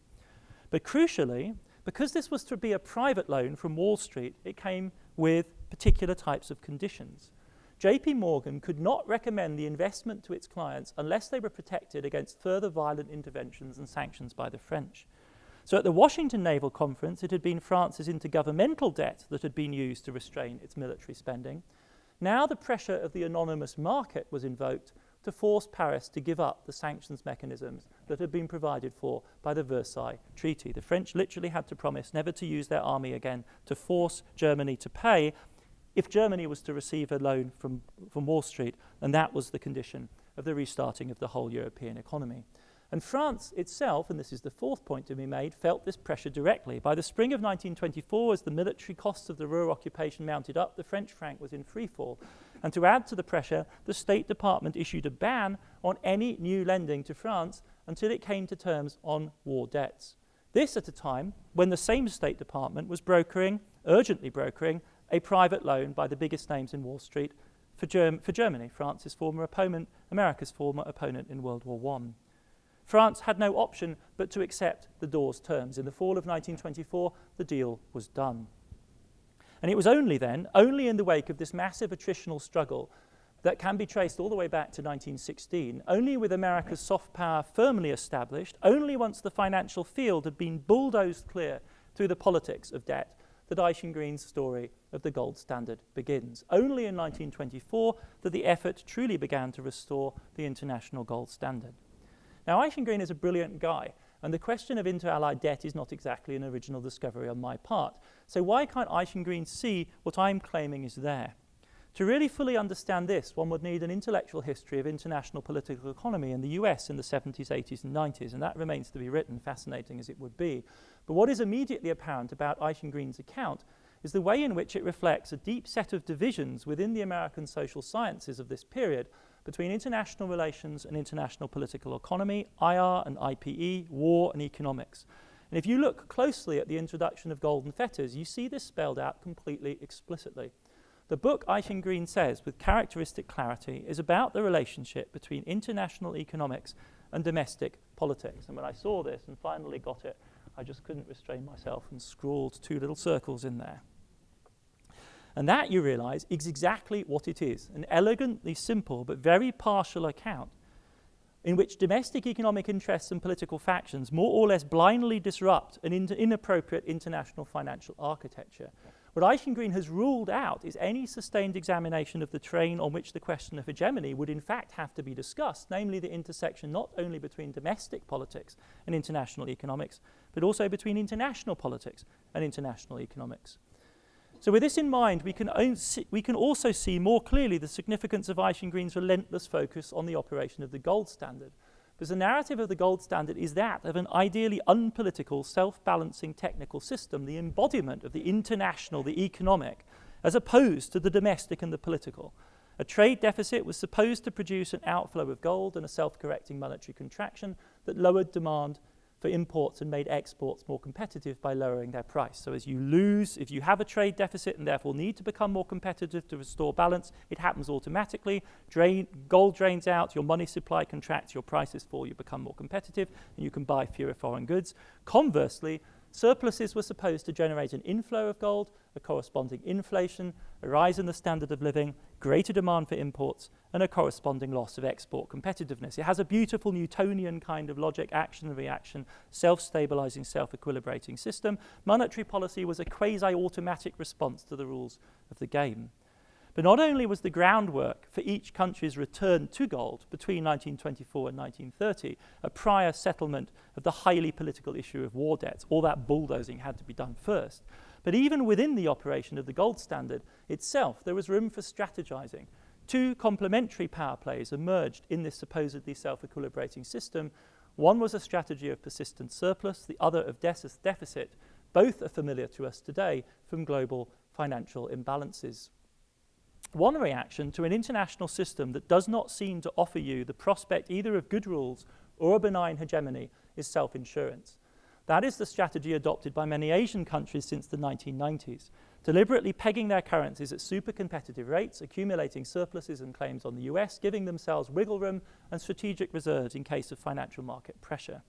But crucially, because this was to be a private loan from Wall Street, it came with particular types of conditions. JP Morgan could not recommend the investment to its clients unless they were protected against further violent interventions and sanctions by the French. So at the Washington Naval Conference, it had been France's intergovernmental debt that had been used to restrain its military spending. Now the pressure of the anonymous market was invoked to force Paris to give up the sanctions mechanisms that had been provided for by the Versailles Treaty. The French literally had to promise never to use their army again to force Germany to pay if Germany was to receive a loan from Wall Street, and that was the condition of the restarting of the whole European economy. And France itself, and this is the fourth point to be made, felt this pressure directly. By the spring of 1924, as the military costs of the Ruhr occupation mounted up, the French franc was in freefall. And to add to the pressure, the State Department issued a ban on any new lending to France until it came to terms on war debts. This at a time when the same State Department was urgently brokering, a private loan by the biggest names in Wall Street for Germany, France's former opponent, America's former opponent in World War I. France had no option but to accept the Dawes terms. In the fall of 1924, the deal was done. And it was only then, only in the wake of this massive attritional struggle that can be traced all the way back to 1916, only with America's soft power firmly established, only once the financial field had been bulldozed clear through the politics of debt, that Eichengreen's story of the gold standard begins. Only in 1924 that the effort truly began to restore the international gold standard. Now, Eichengreen is a brilliant guy, and the question of inter-allied debt is not exactly an original discovery on my part. So why can't Eichengreen see what I'm claiming is there? To really fully understand this, one would need an intellectual history of international political economy in the US in the 70s, 80s, and 90s, and that remains to be written, fascinating as it would be. But what is immediately apparent about Eichengreen's account is the way in which it reflects a deep set of divisions within the American social sciences of this period between international relations and international political economy, IR and IPE, war and economics. And if you look closely at the introduction of Golden Fetters, you see this spelled out completely explicitly. The book, Eichengreen says, with characteristic clarity, is about the relationship between international economics and domestic politics. And when I saw this and finally got it, I just couldn't restrain myself and scrawled 2 little circles in there. And that, you realize, is exactly what it is, an elegantly simple but very partial account in which domestic economic interests and political factions more or less blindly disrupt an inappropriate international financial architecture. What Eichengreen has ruled out is any sustained examination of the terrain on which the question of hegemony would in fact have to be discussed, namely the intersection not only between domestic politics and international economics, but also between international politics and international economics. So with this in mind, we can also see more clearly the significance of Eichengreen's relentless focus on the operation of the gold standard. Because the narrative of the gold standard is that of an ideally unpolitical, self-balancing technical system, the embodiment of the international, the economic, as opposed to the domestic and the political. A trade deficit was supposed to produce an outflow of gold and a self-correcting monetary contraction that lowered demand for imports and made exports more competitive by lowering their price. So as you lose, if you have a trade deficit and therefore need to become more competitive to restore balance, it happens automatically. Gold drains out, your money supply contracts, your prices fall, you become more competitive, and you can buy fewer foreign goods. Conversely, surpluses were supposed to generate an inflow of gold, a corresponding inflation, a rise in the standard of living, greater demand for imports, and a corresponding loss of export competitiveness. It has a beautiful Newtonian kind of logic, action and reaction, self-stabilizing, self-equilibrating system. Monetary policy was a quasi-automatic response to the rules of the game. But not only was the groundwork for each country's return to gold between 1924 and 1930 a prior settlement of the highly political issue of war debts, all that bulldozing had to be done first, but even within the operation of the gold standard itself, there was room for strategizing. Two complementary power plays emerged in this supposedly self-equilibrating system. One was a strategy of persistent surplus, the other of deficit. Both are familiar to us today from global financial imbalances. One reaction to an international system that does not seem to offer you the prospect either of good rules or a benign hegemony is self-insurance. That is the strategy adopted by many Asian countries since the 1990s, deliberately pegging their currencies at super competitive rates, accumulating surpluses and claims on the US, giving themselves wiggle room and strategic reserves in case of financial market pressure.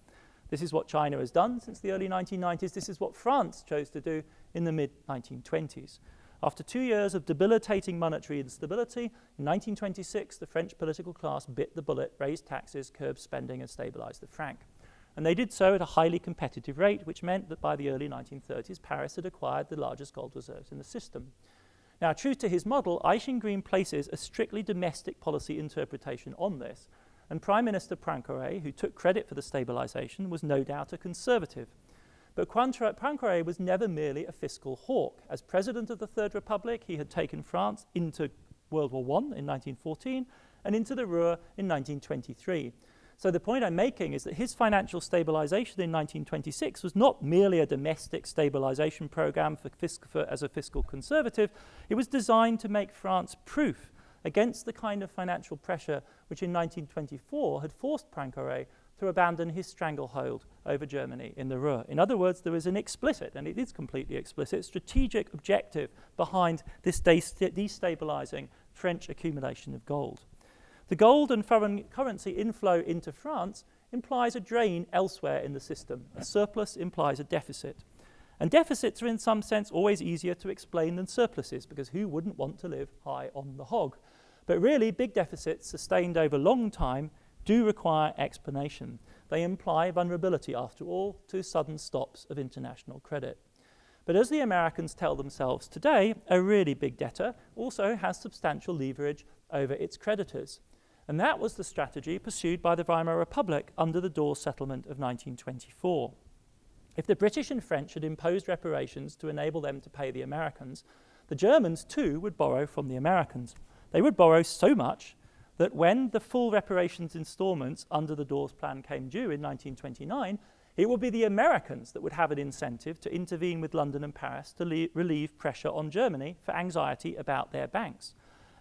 This is what China has done since the early 1990s. This is what France chose to do in the mid-1920s. After 2 years of debilitating monetary instability, in 1926, the French political class bit the bullet, raised taxes, curbed spending, and stabilized the franc. And they did so at a highly competitive rate, which meant that by the early 1930s, Paris had acquired the largest gold reserves in the system. Now, true to his model, Eichengreen places a strictly domestic policy interpretation on this, and Prime Minister Poincaré, who took credit for the stabilization, was no doubt a conservative. But Poincaré was never merely a fiscal hawk. As president of the Third Republic, he had taken France into World War I in 1914 and into the Ruhr in 1923. So the point I'm making is that his financial stabilization in 1926 was not merely a domestic stabilization program as a fiscal conservative. It was designed to make France proof against the kind of financial pressure which in 1924 had forced Poincaré to abandon his stranglehold over Germany in the Ruhr. In other words, there is an explicit, and it is completely explicit, strategic objective behind this destabilizing French accumulation of gold. The gold and foreign currency inflow into France implies a drain elsewhere in the system. A surplus implies a deficit. And deficits are in some sense always easier to explain than surpluses, because who wouldn't want to live high on the hog? But really, big deficits sustained over long time do require explanation. They imply vulnerability, after all, to sudden stops of international credit. But as the Americans tell themselves today, a really big debtor also has substantial leverage over its creditors. And that was the strategy pursued by the Weimar Republic under the Dawes Settlement of 1924. If the British and French had imposed reparations to enable them to pay the Americans, the Germans too would borrow from the Americans. They would borrow so much that when the full reparations installments under the Dawes Plan came due in 1929, it would be the Americans that would have an incentive to intervene with London and Paris to relieve pressure on Germany for anxiety about their banks.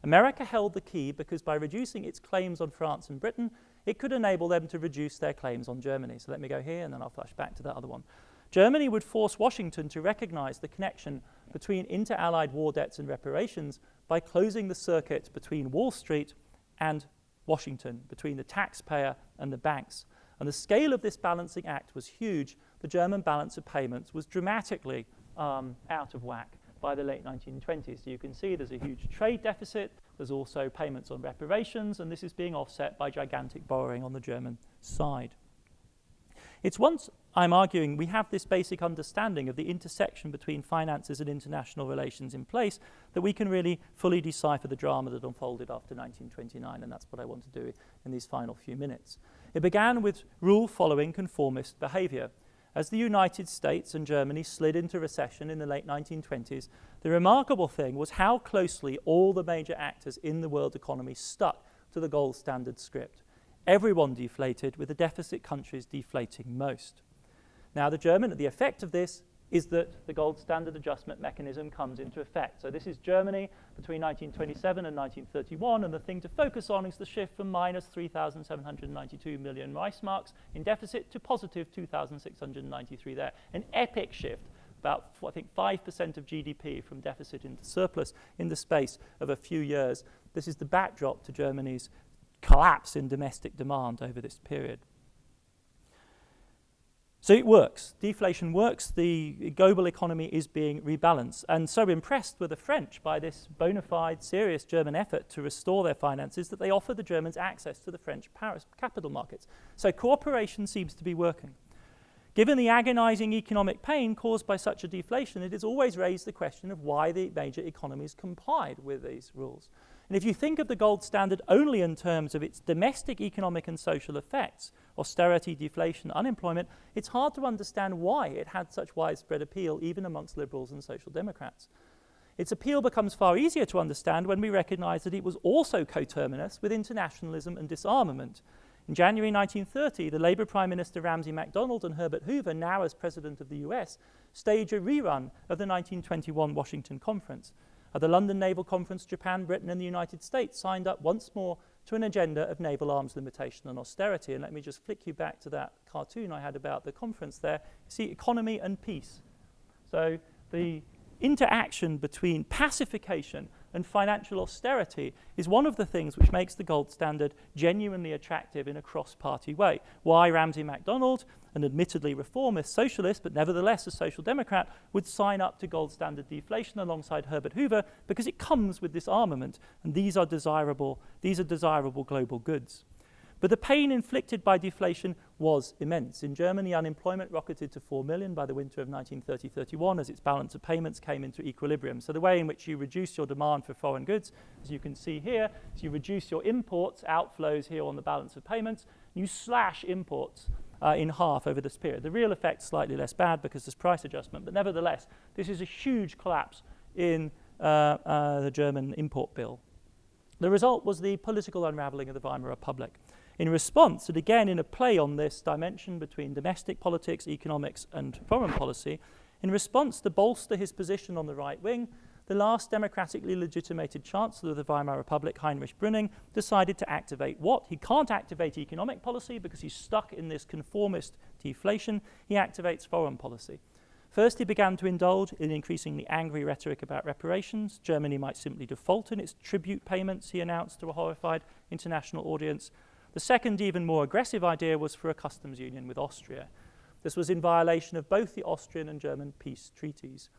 America held the key because by reducing its claims on France and Britain, it could enable them to reduce their claims on Germany. So let me go here and then I'll flash back to that other one. Germany would force Washington to recognize the connection between inter-allied war debts and reparations by closing the circuit between Wall Street and Washington, between the taxpayer and the banks. And the scale of this balancing act was huge. The German balance of payments was dramatically out of whack by the late 1920s. So you can see there's a huge trade deficit, There's also payments on reparations, and this is being offset by gigantic borrowing on the German side. It's once I'm arguing we have this basic understanding of the intersection between finances and international relations in place that we can really fully decipher the drama that unfolded after 1929, and that's what I want to do in these final few minutes. It began with rule-following conformist behavior. As the United States and Germany slid into recession in the late 1920s, the remarkable thing was how closely all the major actors in the world economy stuck to the gold standard script. Everyone deflated, with the deficit countries deflating most. Now, the effect of this is that the gold standard adjustment mechanism comes into effect. So this is Germany between 1927 and 1931, and the thing to focus on is the shift from minus 3,792 million Reichsmarks in deficit to positive 2,693 there. An epic shift, about, I think, 5% of GDP from deficit into surplus in the space of a few years. This is the backdrop to Germany's collapse in domestic demand over this period. So it works. Deflation works. The global economy is being rebalanced. And so impressed were the French by this bona fide, serious German effort to restore their finances that they offered the Germans access to the French Paris capital markets. So cooperation seems to be working. Given the agonizing economic pain caused by such a deflation, it has always raised the question of why the major economies complied with these rules. And if you think of the gold standard only in terms of its domestic economic and social effects, austerity, deflation, unemployment, it's hard to understand why it had such widespread appeal even amongst liberals and social democrats. Its appeal becomes far easier to understand when we recognize that it was also coterminous with internationalism and disarmament. In January 1930, the Labour Prime Minister Ramsay MacDonald and Herbert Hoover, now as President of the US, stage a rerun of the 1921 Washington Conference. At the London Naval Conference, Japan, Britain, and the United States signed up once more to an agenda of naval arms limitation and austerity. And let me just flick you back to that cartoon I had about the conference there. You see economy and peace. So the interaction between pacification and financial austerity is one of the things which makes the gold standard genuinely attractive in a cross-party way. Why Ramsay MacDonald, an admittedly reformist socialist, but nevertheless a social democrat, would sign up to gold standard deflation alongside Herbert Hoover, because it comes with disarmament, and these are desirable global goods. But the pain inflicted by deflation was immense. In Germany, unemployment rocketed to 4 million by the winter of 1930-31 as its balance of payments came into equilibrium. So the way in which you reduce your demand for foreign goods, as you can see here, is you reduce your imports, outflows here on the balance of payments, and you slash imports in half over this period. The real effect is slightly less bad because there's price adjustment, but nevertheless, this is a huge collapse in the German import bill. The result was the political unraveling of the Weimar Republic. In response, and again in a play on this dimension between domestic politics, economics, and foreign policy, in response to bolster his position on the right wing, the last democratically legitimated chancellor of the Weimar Republic, Heinrich Brüning, decided to activate what? He can't activate economic policy because he's stuck in this conformist deflation. He activates foreign policy. First, he began to indulge in increasingly angry rhetoric about reparations. Germany might simply default in its tribute payments, he announced to a horrified international audience. The second, even more aggressive idea was for a customs union with Austria. This was in violation of both the Austrian and German peace treaties.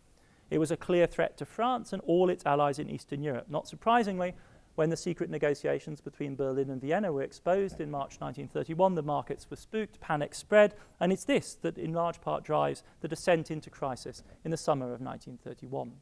It was a clear threat to France and all its allies in Eastern Europe. Not surprisingly, when the secret negotiations between Berlin and Vienna were exposed in March 1931, the markets were spooked, panic spread, and it's this that in large part drives the descent into crisis in the summer of 1931.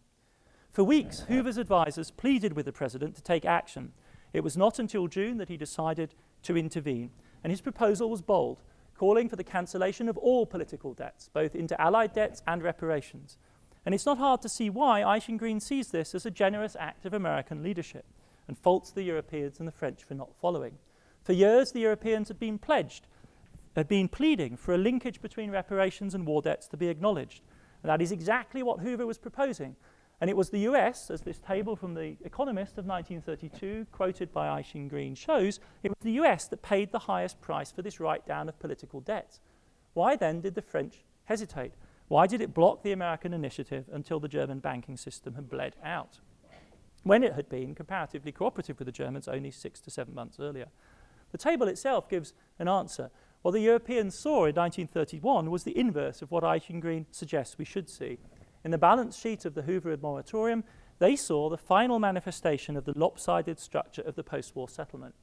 For weeks, Hoover's advisors pleaded with the president to take action. It was not until June that he decided to intervene, and his proposal was bold, calling for the cancellation of all political debts, both inter-allied debts and reparations. And it's not hard to see why Eichengreen sees this as a generous act of American leadership and faults the Europeans and the French for not following. For years, the Europeans had been pleading for a linkage between reparations and war debts to be acknowledged. And that is exactly what Hoover was proposing. And it was the US, as this table from The Economist of 1932, quoted by Eichengreen, shows, it was the US that paid the highest price for this write-down of political debts. Why then did the French hesitate? Why did it block the American initiative until the German banking system had bled out, when it had been comparatively cooperative with the Germans only 6 to 7 months earlier? The table itself gives an answer. What the Europeans saw in 1931 was the inverse of what Eichengreen suggests we should see. In the balance sheet of the Hoover moratorium, they saw the final manifestation of the lopsided structure of the post-war settlement.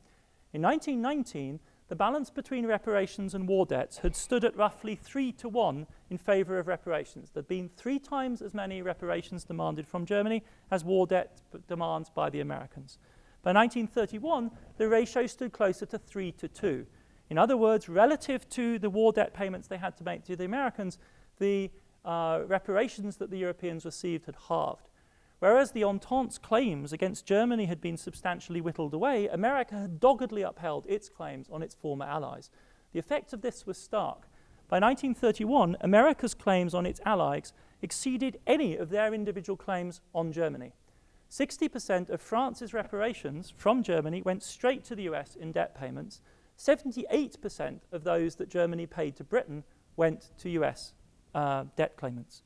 In 1919, the balance between reparations and war debts had stood at roughly 3-1 in favour of reparations. There had been 3 times as many reparations demanded from Germany as war debt demands by the Americans. By 1931, the ratio stood closer to 3-2. In other words, relative to the war debt payments they had to make to the Americans, the reparations that the Europeans received had halved. Whereas the Entente's claims against Germany had been substantially whittled away, America had doggedly upheld its claims on its former allies. The effect of this was stark. By 1931, America's claims on its allies exceeded any of their individual claims on Germany. 60% of France's reparations from Germany went straight to the US in debt payments. 78% of those that Germany paid to Britain went to US debt claimants.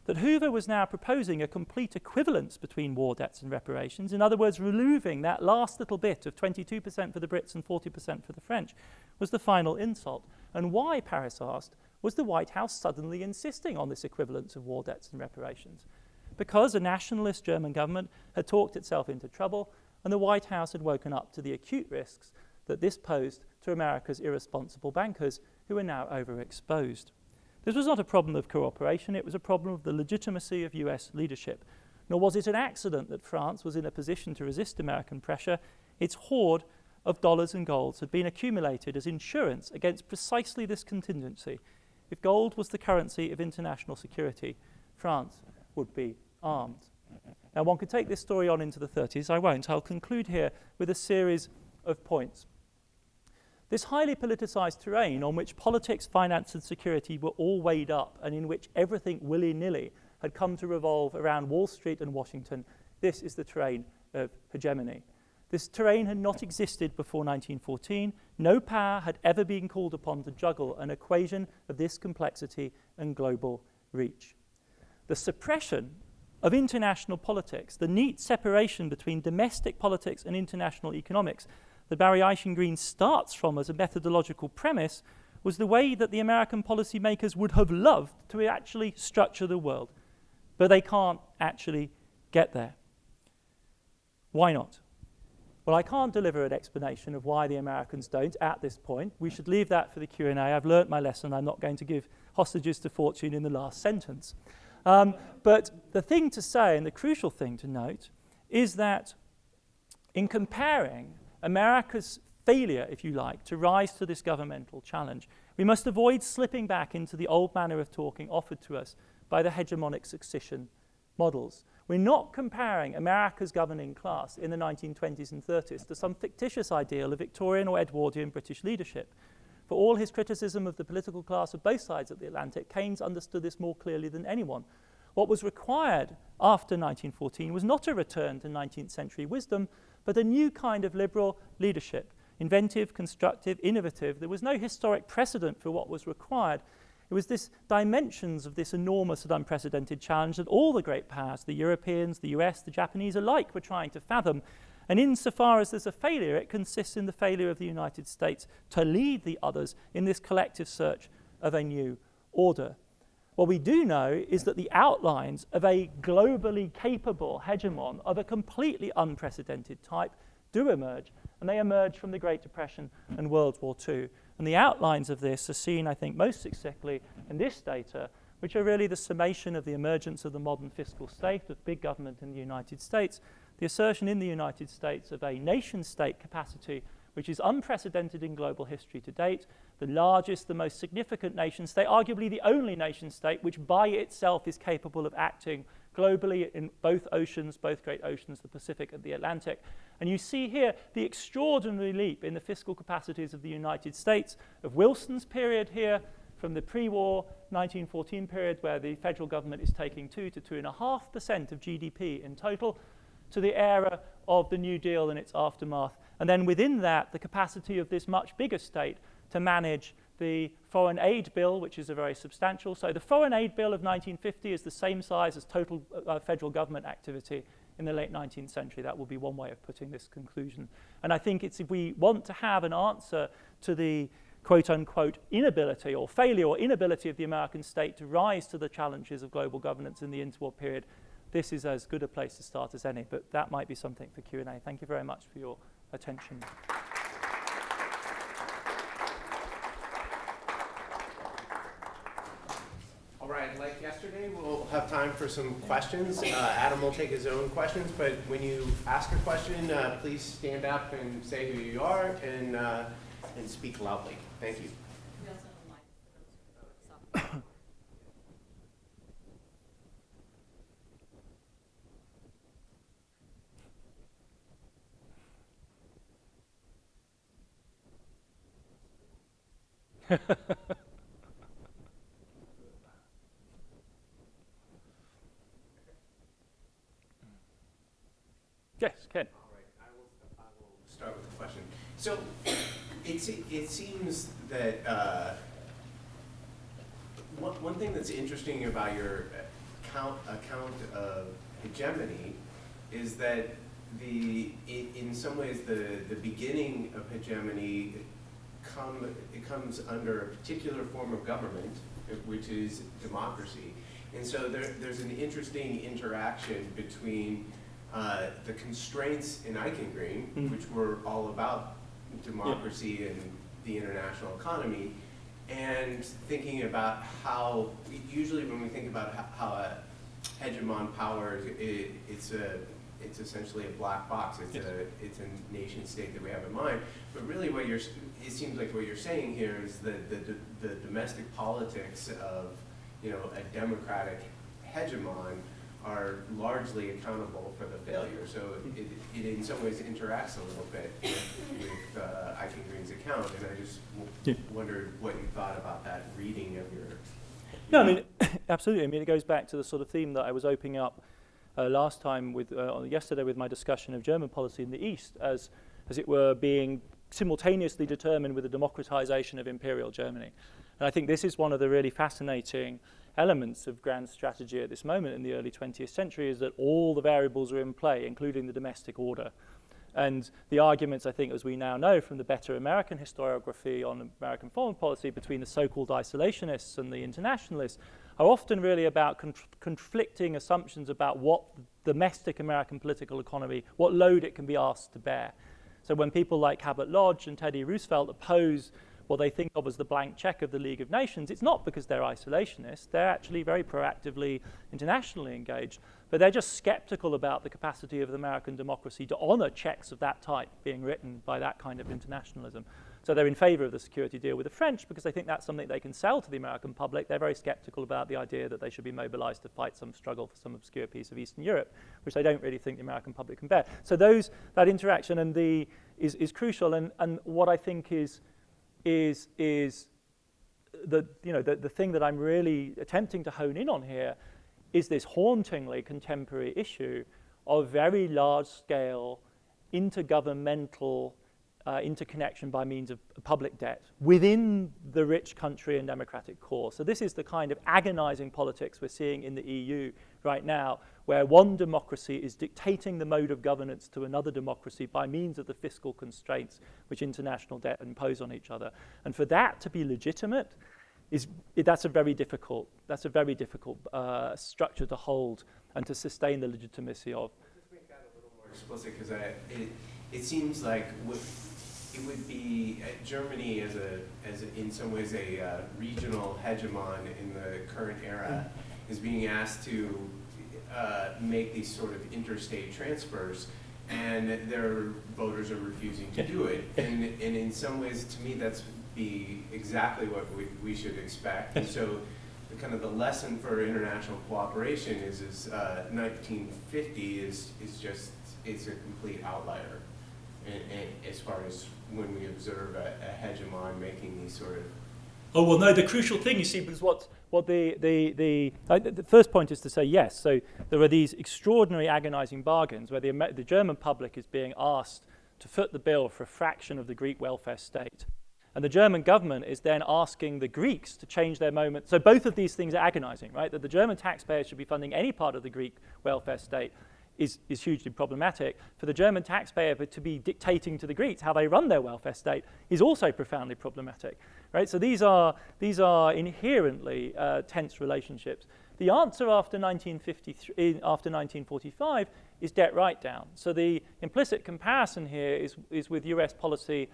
That Hoover was now proposing a complete equivalence between war debts and reparations, in other words, removing that last little bit of 22% for the Brits and 40% for the French, was the final insult. And why, Paris asked, was the White House suddenly insisting on this equivalence of war debts and reparations? Because a nationalist German government had talked itself into trouble, and the White House had woken up to the acute risks that this posed to America's irresponsible bankers, who were now overexposed. This was not a problem of cooperation, it was a problem of the legitimacy of US leadership. Nor was it an accident that France was in a position to resist American pressure. Its hoard of dollars and golds had been accumulated as insurance against precisely this contingency. If gold was the currency of international security, France would be armed. Now, one could take this story on into the 30s. I won't. I'll conclude here with a series of points. This highly politicized terrain on which politics, finance, and security were all weighed up, and in which everything willy-nilly had come to revolve around Wall Street and Washington, this is the terrain of hegemony. This terrain had not existed before 1914. No power had ever been called upon to juggle an equation of this complexity and global reach. The suppression of international politics, the neat separation between domestic politics and international economics that Barry Eichengreen starts from as a methodological premise, was the way that the American policymakers would have loved to actually structure the world. But they can't actually get there. Why not? Well, I can't deliver an explanation of why the Americans don't at this point. We should leave that for the Q&A. I've learnt my lesson. I'm not going to give hostages to fortune in the last sentence. But the thing to say, and the crucial thing to note, is that in comparing America's failure, if you like, to rise to this governmental challenge, we must avoid slipping back into the old manner of talking offered to us by the hegemonic succession models. We're not comparing America's governing class in the 1920s and 30s to some fictitious ideal of Victorian or Edwardian British leadership. For all his criticism of the political class of both sides of the Atlantic, Keynes understood this more clearly than anyone. What was required after 1914 was not a return to 19th century wisdom, but a new kind of liberal leadership, inventive, constructive, innovative. There was no historic precedent for what was required. It was this dimensions of this enormous and unprecedented challenge that all the great powers, the Europeans, the US, the Japanese alike, were trying to fathom. And insofar as there's a failure, it consists in the failure of the United States to lead the others in this collective search of a new order. What we do know is that the outlines of a globally capable hegemon of a completely unprecedented type do emerge, and they emerge from the Great Depression and World War II. And the outlines of this are seen, I think, most succinctly in this data, which are really the summation of the emergence of the modern fiscal state, of big government in the United States, the assertion in the United States of a nation-state capacity which is unprecedented in global history to date, the largest, the most significant nation state, arguably the only nation state which by itself is capable of acting globally in both oceans, both great oceans, the Pacific and the Atlantic. And you see here the extraordinary leap in the fiscal capacities of the United States, of Wilson's period here, from the pre-war 1914 period where the federal government is taking 2 to 2.5% of GDP in total, to the era of the New Deal and its aftermath. And then within that, the capacity of this much bigger state to manage the foreign aid bill, which is a very substantial. So the foreign aid bill of 1950 is the same size as total federal government activity in the late 19th century. That will be one way of putting this conclusion. And I think it's if we want to have an answer to the quote-unquote inability or failure or inability of the American state to rise to the challenges of global governance in the interwar period, this is as good a place to start as any, but that might be something for Q&A. Thank you very much for your attention. All right, like yesterday, we'll have time for some questions. Adam will take his own questions, but when you ask a question, please stand up and say who you are and speak loudly. Thank you. We also have a mic for those who are Yes, Ken. All right, I will start with the question. So it seems that one thing that's interesting about your account of hegemony is that in some ways the beginning of hegemony comes under a particular form of government, which is democracy. And so there's an interesting interaction between the constraints in Eichengreen, which were all about democracy and the international economy, and thinking about how, usually when we think about how a hegemon power, it's essentially a black box. It's a nation state that we have in mind. But really it seems like what you're saying here is that the domestic politics of, a democratic hegemon are largely accountable for the failure. So it in some ways interacts a little bit with Eichengreen's account, and I just wondered what you thought about that reading of your... No, I mean, absolutely. I mean, it goes back to the sort of theme that I was opening up last time yesterday with my discussion of German policy in the East as it were being simultaneously determined with the democratization of imperial Germany. And I think this is one of the really fascinating elements of grand strategy at this moment in the early 20th century, is that all the variables are in play, including the domestic order. And the arguments, I think, as we now know from the better American historiography on American foreign policy between the so-called isolationists and the internationalists, are often really about conflicting assumptions about what the domestic American political economy, what load it can be asked to bear. So when people like Cabot Lodge and Teddy Roosevelt oppose what they think of as the blank check of the League of Nations, it's not because they're isolationists. They're actually very proactively internationally engaged, but they're just skeptical about the capacity of the American democracy to honor checks of that type being written by that kind of internationalism. So they're in favor of the security deal with the French because they think that's something they can sell to the American public. They're very skeptical about the idea that they should be mobilized to fight some struggle for some obscure piece of Eastern Europe, which they don't really think the American public can bear. So that interaction is crucial, and what I think is the thing that I'm really attempting to hone in on here is this hauntingly contemporary issue of very large-scale intergovernmental interconnection by means of public debt within the rich country and democratic core. So this is the kind of agonizing politics we're seeing in the EU right now, where one democracy is dictating the mode of governance to another democracy by means of the fiscal constraints which international debt impose on each other. And for that to be legitimate, that's a very difficult structure to hold and to sustain the legitimacy of. Just make that a little more explicit, because it seems like it would be Germany as in some ways a regional hegemon in the current era is being asked to make these sort of interstate transfers, and their voters are refusing to do it. And in some ways, to me, that's be exactly what we should expect. And so the lesson for international cooperation is 1950 is a complete outlier. And as far as when we observe a hegemon making these sort of... Oh, well, no, the crucial thing, you see, because what the first point is to say, yes, so there are these extraordinary agonizing bargains where the German public is being asked to foot the bill for a fraction of the Greek welfare state. And the German government is then asking the Greeks to change their moment. So both of these things are agonizing, right? That the German taxpayer should be funding any part of the Greek welfare state is hugely problematic. For the German taxpayer to be dictating to the Greeks how they run their welfare state is also profoundly problematic, right? So these are inherently tense relationships. The answer after 1945 is debt write-down. So the implicit comparison here is with US policy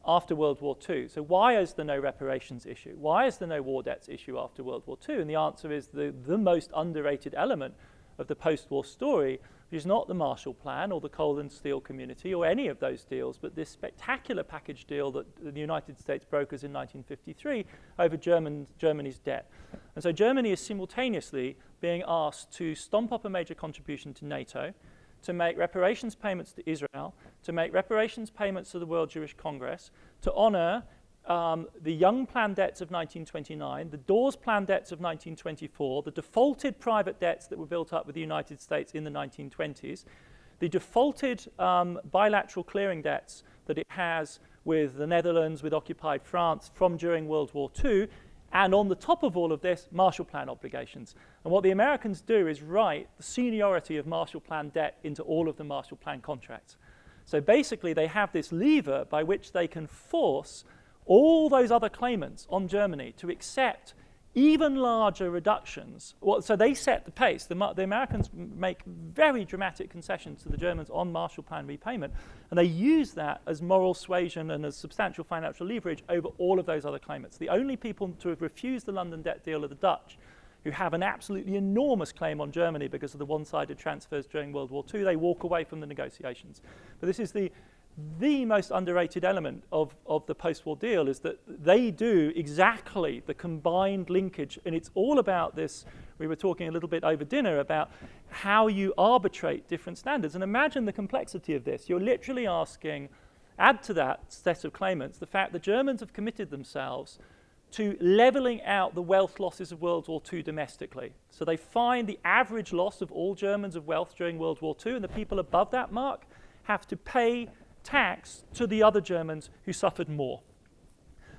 after World War II. So why is there no reparations issue? Why is there no war debts issue after World War II? And the answer is the most underrated element of the post-war story, which is not the Marshall Plan or the coal and steel community or any of those deals, but this spectacular package deal that the United States brokers in 1953 over Germany's debt. And so Germany is simultaneously being asked to stomp up a major contribution to NATO, to make reparations payments to Israel, to make reparations payments to the World Jewish Congress, to honor the Young Plan debts of 1929, the Dawes Plan debts of 1924, the defaulted private debts that were built up with the United States in the 1920s, the defaulted bilateral clearing debts that it has with the Netherlands, with occupied France from during World War II, and on the top of all of this, Marshall Plan obligations. And what the Americans do is write the seniority of Marshall Plan debt into all of the Marshall Plan contracts. So basically, they have this lever by which they can force all those other claimants on Germany to accept even larger reductions. Well, so they set the pace. The Americans make very dramatic concessions to the Germans on Marshall Plan repayment, and they use that as moral suasion and as substantial financial leverage over all of those other claimants. The only people to have refused the London debt deal are the Dutch, who have an absolutely enormous claim on Germany because of the one-sided transfers during World War II. They walk away from the negotiations. But this is the most underrated element of the post-war deal, is that they do exactly the combined linkage, and it's all about this. We were talking a little bit over dinner about how you arbitrate different standards, and imagine the complexity of this. You're literally asking, add to that set of claimants the fact that Germans have committed themselves to leveling out the wealth losses of World War II domestically. So they find the average loss of all Germans of wealth during World War II, and the people above that mark have to pay tax to the other Germans who suffered more.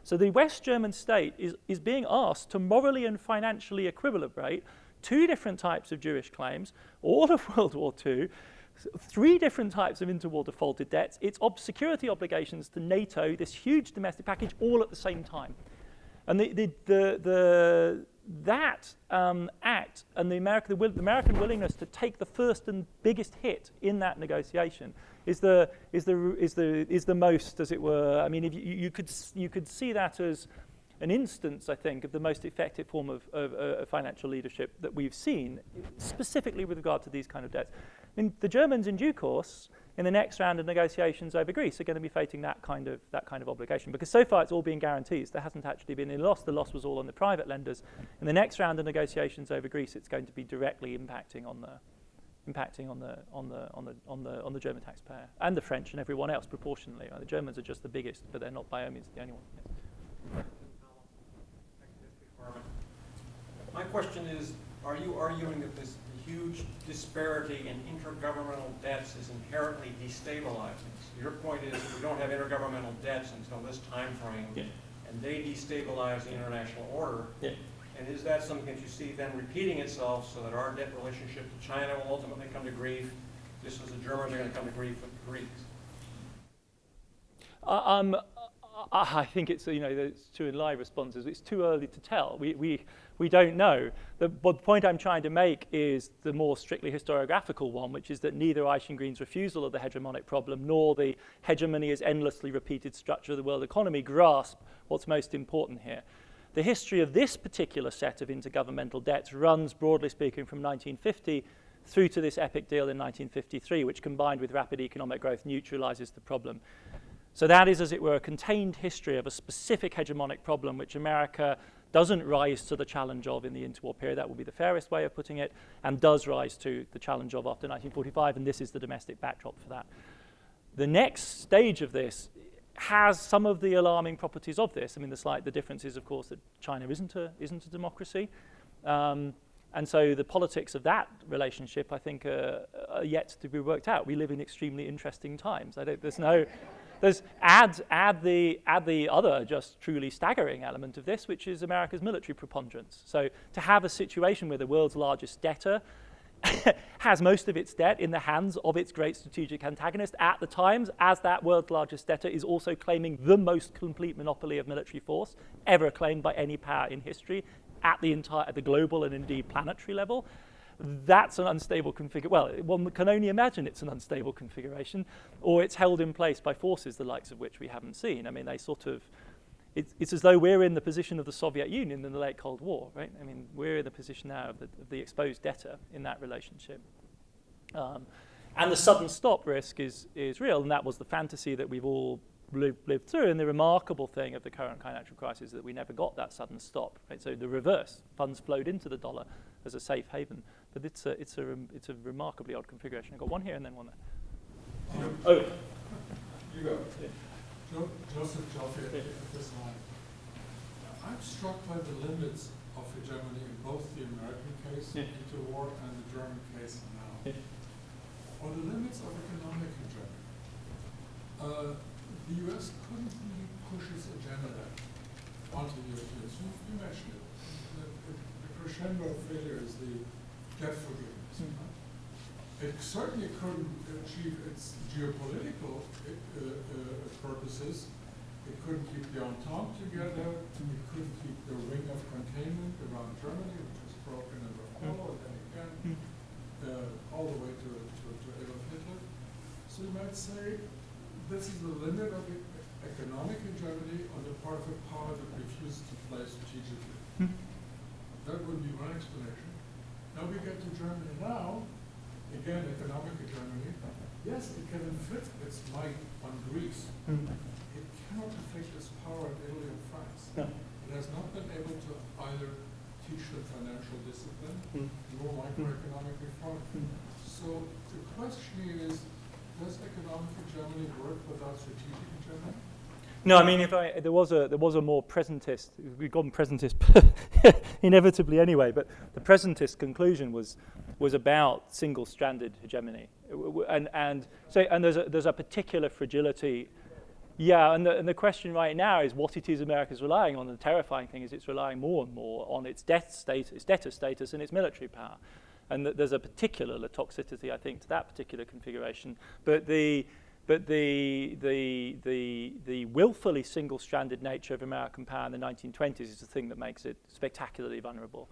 So the West German state is being asked to morally and financially equilibrate two different types of Jewish claims, all of World War II, three different types of interwar defaulted debts, its security obligations to NATO, this huge domestic package, all at the same time. And that act and the American willingness to take the first and biggest hit in that negotiation is the most, as it were. I mean, if you could see that as an instance, I think, of the most effective form of financial leadership that we've seen, specifically with regard to these kind of debts. I mean, the Germans, in due course, in the next round of negotiations over Greece, are going to be facing that kind of obligation, because so far it's all been guarantees. There hasn't actually been any loss. The loss was all on the private lenders. In the next round of negotiations over Greece, it's going to be directly impacting on the German taxpayer and the French and everyone else proportionally. The Germans are just the biggest, but they're not by any means the only one. Yes. My question is, are you arguing that this huge disparity in intergovernmental debts is inherently destabilizing? So your point is we don't have intergovernmental debts until this time frame, Yeah. and they destabilize the international order. Yeah. And is that something that you see then repeating itself, so that our debt relationship to China will ultimately come to grief, just as the Germans are going to come to grief with the Greeks? I think it's, there's two and live responses. It's too early to tell. We don't know. But the point I'm trying to make is the more strictly historiographical one, which is that neither Eichengreen's refusal of the hegemonic problem nor the hegemony as endlessly repeated structure of the world economy grasp what's most important here. The history of this particular set of intergovernmental debts runs, broadly speaking, from 1950 through to this epic deal in 1953, which, combined with rapid economic growth, neutralizes the problem. So that is, as it were, a contained history of a specific hegemonic problem which America doesn't rise to the challenge of in the interwar period. That would be the fairest way of putting it, and does rise to the challenge of after 1945, and this is the domestic backdrop for that. The next stage of this has some of the alarming properties of this. I mean, the difference is, of course, that China isn't a democracy. And so the politics of that relationship, I think, are yet to be worked out. We live in extremely interesting times. Add the other just truly staggering element of this, which is America's military preponderance. So to have a situation where the world's largest debtor has most of its debt in the hands of its great strategic antagonist at the times, as that world's largest debtor is also claiming the most complete monopoly of military force ever claimed by any power in history, at the global and indeed planetary level, that's an unstable configuration. Well, one can only imagine it's an unstable configuration, or it's held in place by forces the likes of which we haven't seen. I mean, they sort of, it's as though we're in the position of the Soviet Union in the late Cold War, right? I mean, we're in the position now of the exposed debtor in that relationship. And the sudden stop risk is real, and that was the fantasy that we've all lived through. And the remarkable thing of the current financial crisis is that we never got that sudden stop. Right? So the reverse, funds flowed into the dollar as a safe haven. But it's a remarkably odd configuration. I've got one here and then one there. Oh, you go. Yeah. Joseph Joffe at this line. I'm struck by the limits of hegemony in both the American case, interwar, and the German case now. Yeah. Or the limits of economic hegemony. The US couldn't really push its agenda onto the Europeans. You mentioned it. The crescendo of failure is the debt forgiveness. It certainly couldn't achieve its geopolitical purposes. It couldn't keep the Entente together. It couldn't keep the ring of containment around Germany, which was broken under Apollo, and then again, all the way to Adolf Hitler. So you might say this is the limit of economic hegemony on the part of a power that refuses to play strategically. That would be one explanation. Now we get to Germany now. Again, economic hegemony. Yes, it can inflict its might on Greece. It cannot inflict its power on Italy and France. No. It has not been able to either teach them financial discipline nor microeconomic reform. So the question is, does economic hegemony work without strategic hegemony? No, I mean, there was a more presentist. We've gone presentist inevitably anyway. But the presentist conclusion was about single-stranded hegemony, and there's a particular fragility. Yeah, and the question right now is what it is America's relying on. The terrifying thing is it's relying more and more on its debtor status, and its military power. And there's a particular toxicity, I think, to that particular configuration. But the willfully single-stranded nature of American power in the 1920s is the thing that makes it spectacularly vulnerable.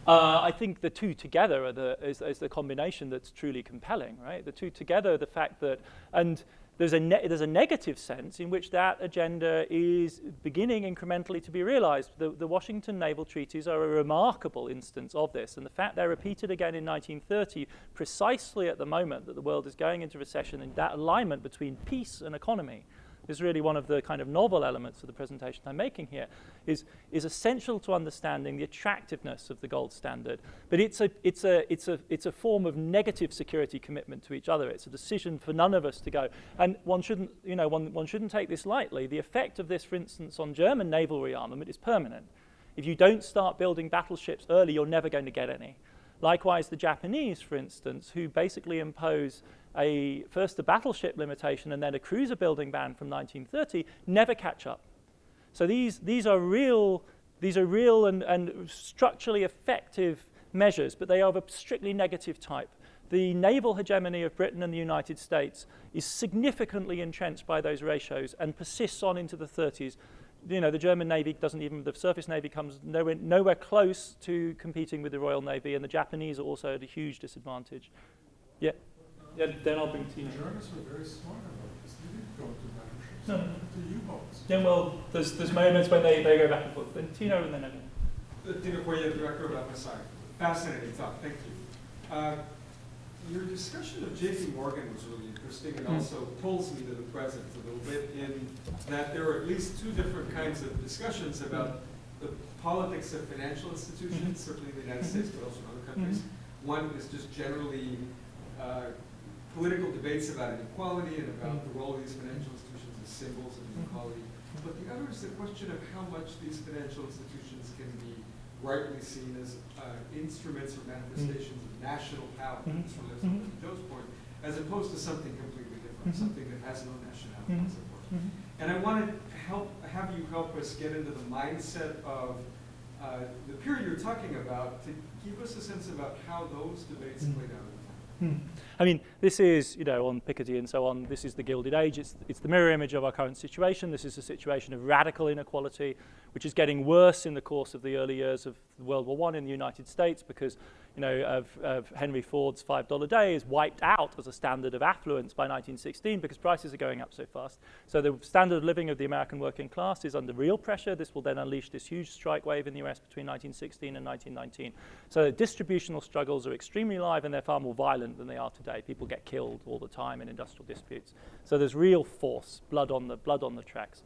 I think the two together is the combination that's truly compelling, right? The two together, the fact that, and there's a negative sense in which that agenda is beginning incrementally to be realized. The Washington Naval Treaties are a remarkable instance of this, and the fact they're repeated again in 1930, precisely at the moment that the world is going into recession, and that alignment between peace and economy is really one of the kind of novel elements of the presentation I'm making here, is essential to understanding the attractiveness of the gold standard. But it's a form of negative security commitment to each other. It's a decision for none of us to go. And one shouldn't, one shouldn't take this lightly. The effect of this, for instance, on German naval rearmament is permanent. If you don't start building battleships early, you're never going to get any. Likewise, the Japanese, for instance, who basically impose first a battleship limitation and then a cruiser building ban from 1930, never catch up. So these are real and structurally effective measures, but they are of a strictly negative type. The naval hegemony of Britain and the United States is significantly entrenched by those ratios and persists on into the 30s. The German Navy the surface Navy comes nowhere close to competing with the Royal Navy, and the Japanese are also at a huge disadvantage. Yeah. Yeah, then I'll bring Tino. The Germans were very smart about this. They didn't go to battleships. No. They went to U-boats. Yeah, well, there's moments when they go back and forth. Then Tino and then Evan. Tino Cuellar, Director of FSI. Fascinating talk. Thank you. Your discussion of J.P. Morgan was really interesting and also pulls me to the present a little bit in that there are at least two different kinds of discussions about the politics of financial institutions, certainly in the United States, but also in other countries. One is just generally political debates about inequality and about the role of these financial institutions as symbols of inequality. But the other is the question of how much these financial institutions can be rightly seen as instruments or manifestations of national power, this relates to Joe's point, as opposed to something completely different, something that has no nationality and so forth. And I wanted to have you help us get into the mindset of the period you're talking about to give us a sense about how those debates played out. I mean, this is, on Piketty and so on, this is the Gilded Age. It's the mirror image of our current situation. This is a situation of radical inequality, which is getting worse in the course of the early years of World War I in the United States because, of Henry Ford's $5 a day is wiped out as a standard of affluence by 1916 because prices are going up so fast. So the standard of living of the American working class is under real pressure. This will then unleash this huge strike wave in the US between 1916 and 1919. So the distributional struggles are extremely live and they're far more violent than they are today. People get killed all the time in industrial disputes. So there's real force, blood on the tracks.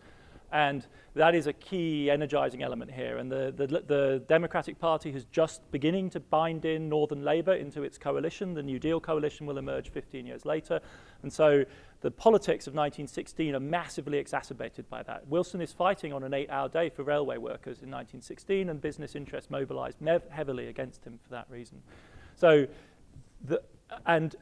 And that is a key energizing element here. And the Democratic Party is just beginning to bind in Northern Labour into its coalition. The New Deal coalition will emerge 15 years later. And so the politics of 1916 are massively exacerbated by that. Wilson is fighting on an 8-hour day for railway workers in 1916, and business interests mobilized heavily against him for that reason. So, and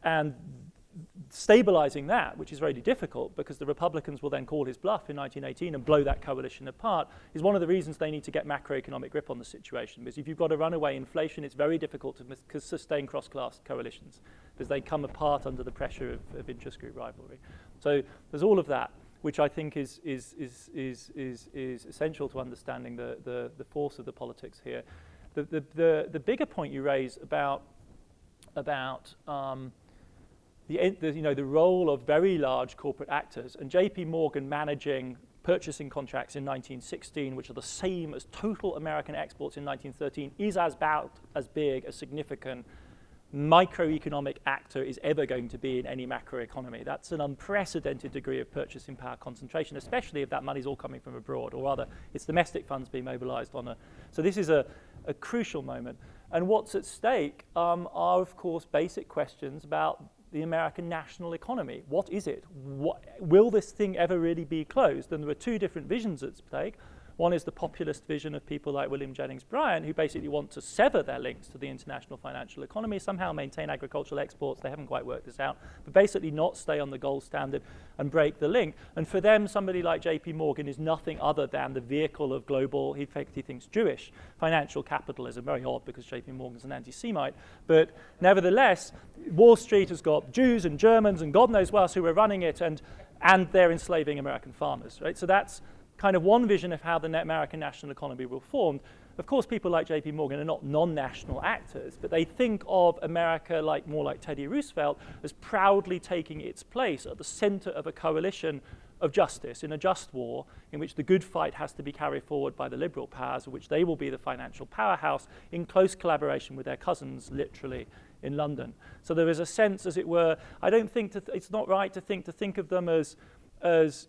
stabilizing that, which is very difficult because the Republicans will then call his bluff in 1918 and blow that coalition apart, is one of the reasons they need to get macroeconomic grip on the situation. Because if you've got a runaway inflation, it's very difficult to sustain cross-class coalitions because they come apart under the pressure of interest group rivalry. So there's all of that, which I think is essential to understanding the force of the politics here. The bigger point you raise about the role of very large corporate actors, and J.P. Morgan managing purchasing contracts in 1916, which are the same as total American exports in 1913, is about as big a significant microeconomic actor is ever going to be in any macroeconomy. That's an unprecedented degree of purchasing power concentration, especially if that money's all coming from abroad, or rather, it's domestic funds being mobilized on a... So this is a crucial moment. And what's at stake are, of course, basic questions about the American national economy. What is it? Will this thing ever really be closed? And there are two different visions at stake. One is the populist vision of people like William Jennings Bryan, who basically want to sever their links to the international financial economy, somehow maintain agricultural exports. They haven't quite worked this out, but basically not stay on the gold standard and break the link. And for them, somebody like J.P. Morgan is nothing other than the vehicle of global, he thinks Jewish, financial capitalism. Very odd because J.P. Morgan's an anti-Semite. But nevertheless, Wall Street has got Jews and Germans and God knows what else who are running it, and they're enslaving American farmers, right? So that's kind of one vision of how the American national economy will form. Of course, people like J.P. Morgan are not non-national actors, but they think of America more like Teddy Roosevelt as proudly taking its place at the center of a coalition of justice in a just war in which the good fight has to be carried forward by the liberal powers, of which they will be the financial powerhouse in close collaboration with their cousins, literally, in London. So there is a sense, as it were, I don't think it's not right to think of them as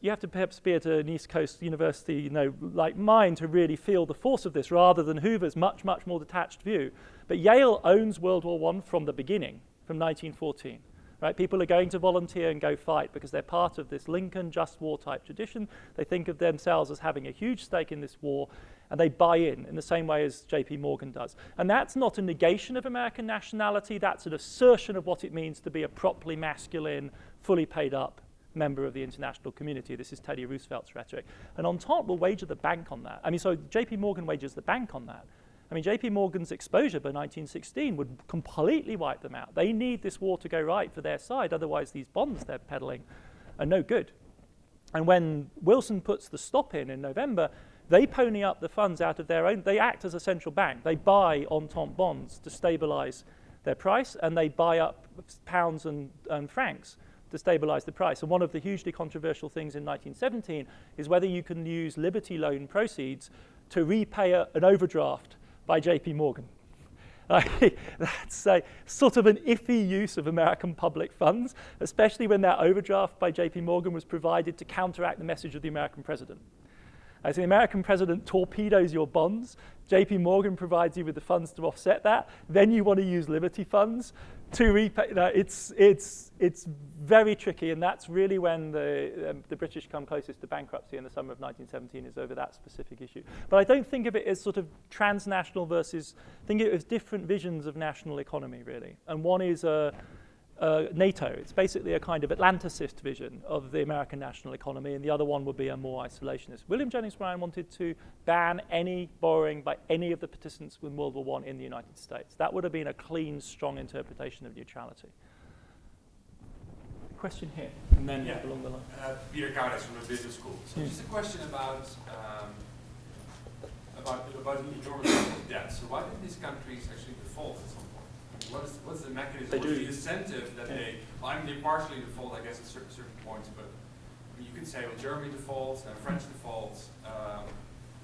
you have to perhaps be at an East Coast university, like mine, to really feel the force of this, rather than Hoover's much, much more detached view. But Yale owns World War I from the beginning, from 1914. Right? People are going to volunteer and go fight because they're part of this Lincoln just war type tradition. They think of themselves as having a huge stake in this war, and they buy in the same way as J.P. Morgan does. And that's not a negation of American nationality. That's an assertion of what it means to be a properly masculine, fully paid up member of the international community. This is Teddy Roosevelt's rhetoric. And Entente will wager the bank on that. So J.P. Morgan wagers the bank on that. J.P. Morgan's exposure by 1916 would completely wipe them out. They need this war to go right for their side, otherwise these bonds they're peddling are no good. And when Wilson puts the stop in November, they pony up the funds out of their own. They act as a central bank. They buy Entente bonds to stabilize their price, and they buy up pounds and francs to stabilize the price. And one of the hugely controversial things in 1917 is whether you can use Liberty loan proceeds to repay an overdraft by J.P. Morgan. That's a sort of an iffy use of American public funds, especially when that overdraft by J.P. Morgan was provided to counteract the message of the American president. As the American president torpedoes your bonds, J.P. Morgan provides you with the funds to offset that. Then you want to use Liberty funds to repay. It's very tricky, and that's really when the British come closest to bankruptcy in the summer of 1917 is over that specific issue. But I don't think of it as sort of transnational versus, think of it as different visions of national economy, really. And one is NATO. It's basically a kind of Atlanticist vision of the American national economy, and the other one would be a more isolationist. William Jennings Bryan wanted to ban any borrowing by any of the participants in World War I in the United States. That would have been a clean, strong interpretation of neutrality. question here, and then Yeah. along the line. Peter Koudes from the business school. So just a question about the enormous amount of debt. So why didn't these countries actually default at some point? I mean, what's the mechanism? They What's do. the incentive that they partially default, I guess, at certain points, but I mean, you can say, well, Germany defaults, and French defaults.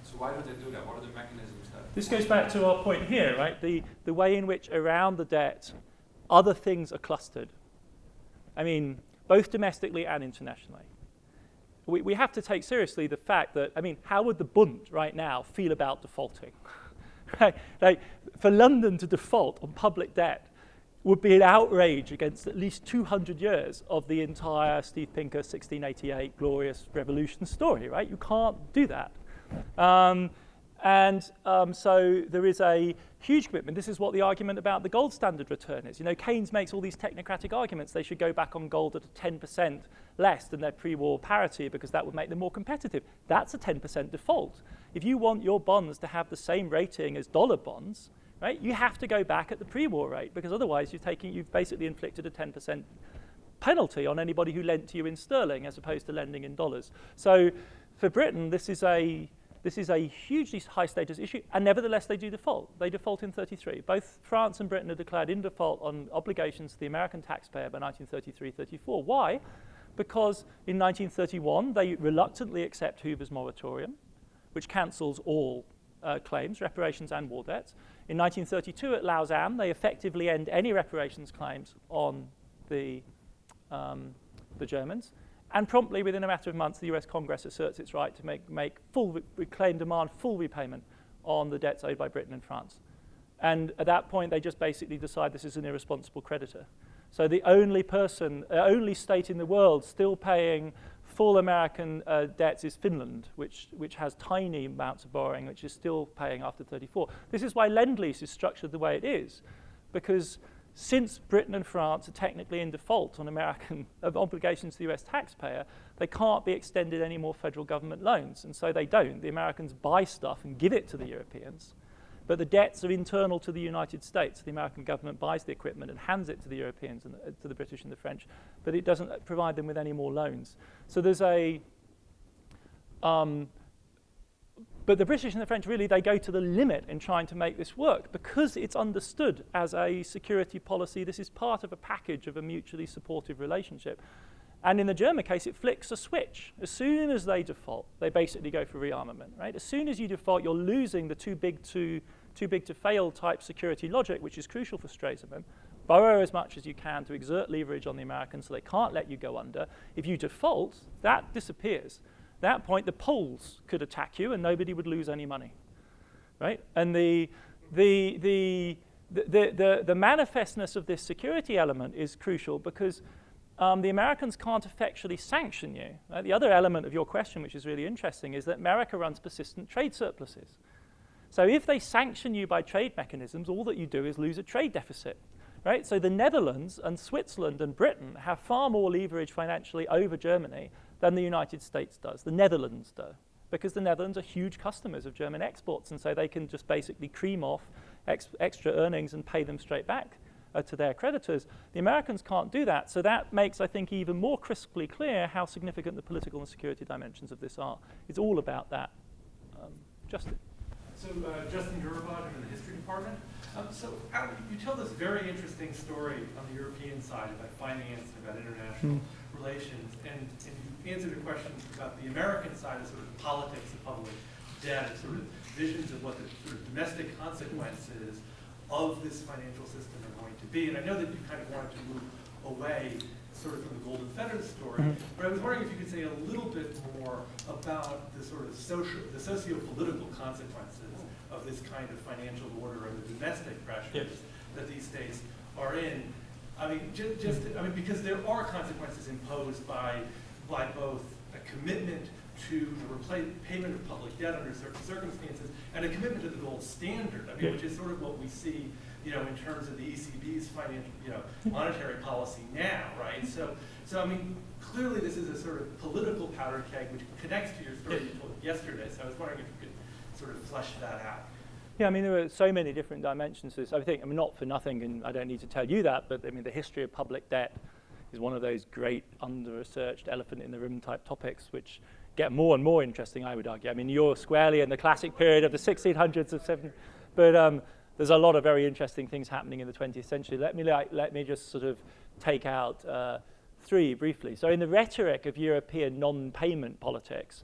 So why do they do that? What are the mechanisms that? This goes back to our point here, right? The way in which around the debt, other things are clustered. I mean, both domestically and internationally. We have to take seriously the fact that, I mean, how would the Bund right now feel about defaulting? Right? Like, for London to default on public debt would be an outrage against at least 200 years of the entire Steve Pinker 1688 glorious revolution story, right? You can't do that. So there is a huge commitment. This is what the argument about the gold standard return is. You know, Keynes makes all these technocratic arguments. They should go back on gold at 10% less than their pre-war parity because that would make them more competitive. That's a 10% default. If you want your bonds to have the same rating as dollar bonds, right, you have to go back at the pre-war rate because otherwise you've basically inflicted a 10% penalty on anybody who lent to you in sterling as opposed to lending in dollars. So for Britain, this is a hugely high status issue, and nevertheless they do default. They default in 1933. Both France and Britain are declared in default on obligations to the American taxpayer by 1933-34. Why? Because in 1931 they reluctantly accept Hoover's moratorium, which cancels all claims, reparations and war debts. In 1932 at Lausanne, they effectively end any reparations claims on the Germans. And promptly, within a matter of months, the US Congress asserts its right to make full demand full repayment on the debts owed by Britain and France. And at that point, they just basically decide this is an irresponsible creditor. So the only state in the world still paying full American debts is Finland, which has tiny amounts of borrowing, which is still paying after 34. This is why Lend-Lease is structured the way it is, because since Britain and France are technically in default on American obligations to the US taxpayer, they can't be extended any more federal government loans, and so they don't. The Americans buy stuff and give it to the Europeans, but the debts are internal to the United States. The American government buys the equipment and hands it to the Europeans and to the British and the French, but it doesn't provide them with any more loans. So there's a but the British and the French, really, they go to the limit in trying to make this work because it's understood as a security policy. This is part of a package of a mutually supportive relationship. And in the German case, it flicks a switch. As soon as they default, they basically go for rearmament, right? As soon as you default, you're losing the too big to fail type security logic, which is crucial for Stresemann. Borrow as much as you can to exert leverage on the Americans so they can't let you go under. If you default, that disappears. At that point, the Poles could attack you and nobody would lose any money, right? And the manifestness of this security element is crucial because the Americans can't effectually sanction you. Right? The other element of your question, which is really interesting, is that America runs persistent trade surpluses. So if they sanction you by trade mechanisms, all that you do is lose a trade deficit. Right? So the Netherlands and Switzerland and Britain have far more leverage financially over Germany than the United States does. The Netherlands do, because the Netherlands are huge customers of German exports, and so they can just basically cream off extra earnings and pay them straight back to their creditors. The Americans can't do that, so that makes, I think, even more crisply clear how significant the political and security dimensions of this are. It's all about that. Justin. So Justin Durabot in the history department. So you tell this very interesting story on the European side about finance, about international relations, and you answered a question about the American side of sort of politics of public debt, and sort of visions of what the sort of domestic consequences of this financial system are going to be. And I know that you kind of wanted to move away sort of from the golden feathers story, but I was wondering if you could say a little bit more about the sort of socio-political consequences of this kind of financial order and the domestic pressures that these states are in. I mean, because there are consequences imposed by both a commitment to the payment of public debt under certain circumstances and a commitment to the gold standard. I mean, which is sort of what we see, in terms of the ECB's financial, monetary policy now, right? So I mean, clearly this is a sort of political powder keg which connects to your story you told yesterday. So I was wondering if you could sort of flesh that out. Yeah, I mean, there are so many different dimensions to this. I mean, not for nothing, and I don't need to tell you that, but I mean, the history of public debt is one of those great under-researched elephant in the room type topics which get more and more interesting, I would argue. I mean, you're squarely in the classic period of the 1600s of 17, but there's a lot of very interesting things happening in the 20th century. Let me just sort of take out 3 briefly. So in the rhetoric of European non-payment politics,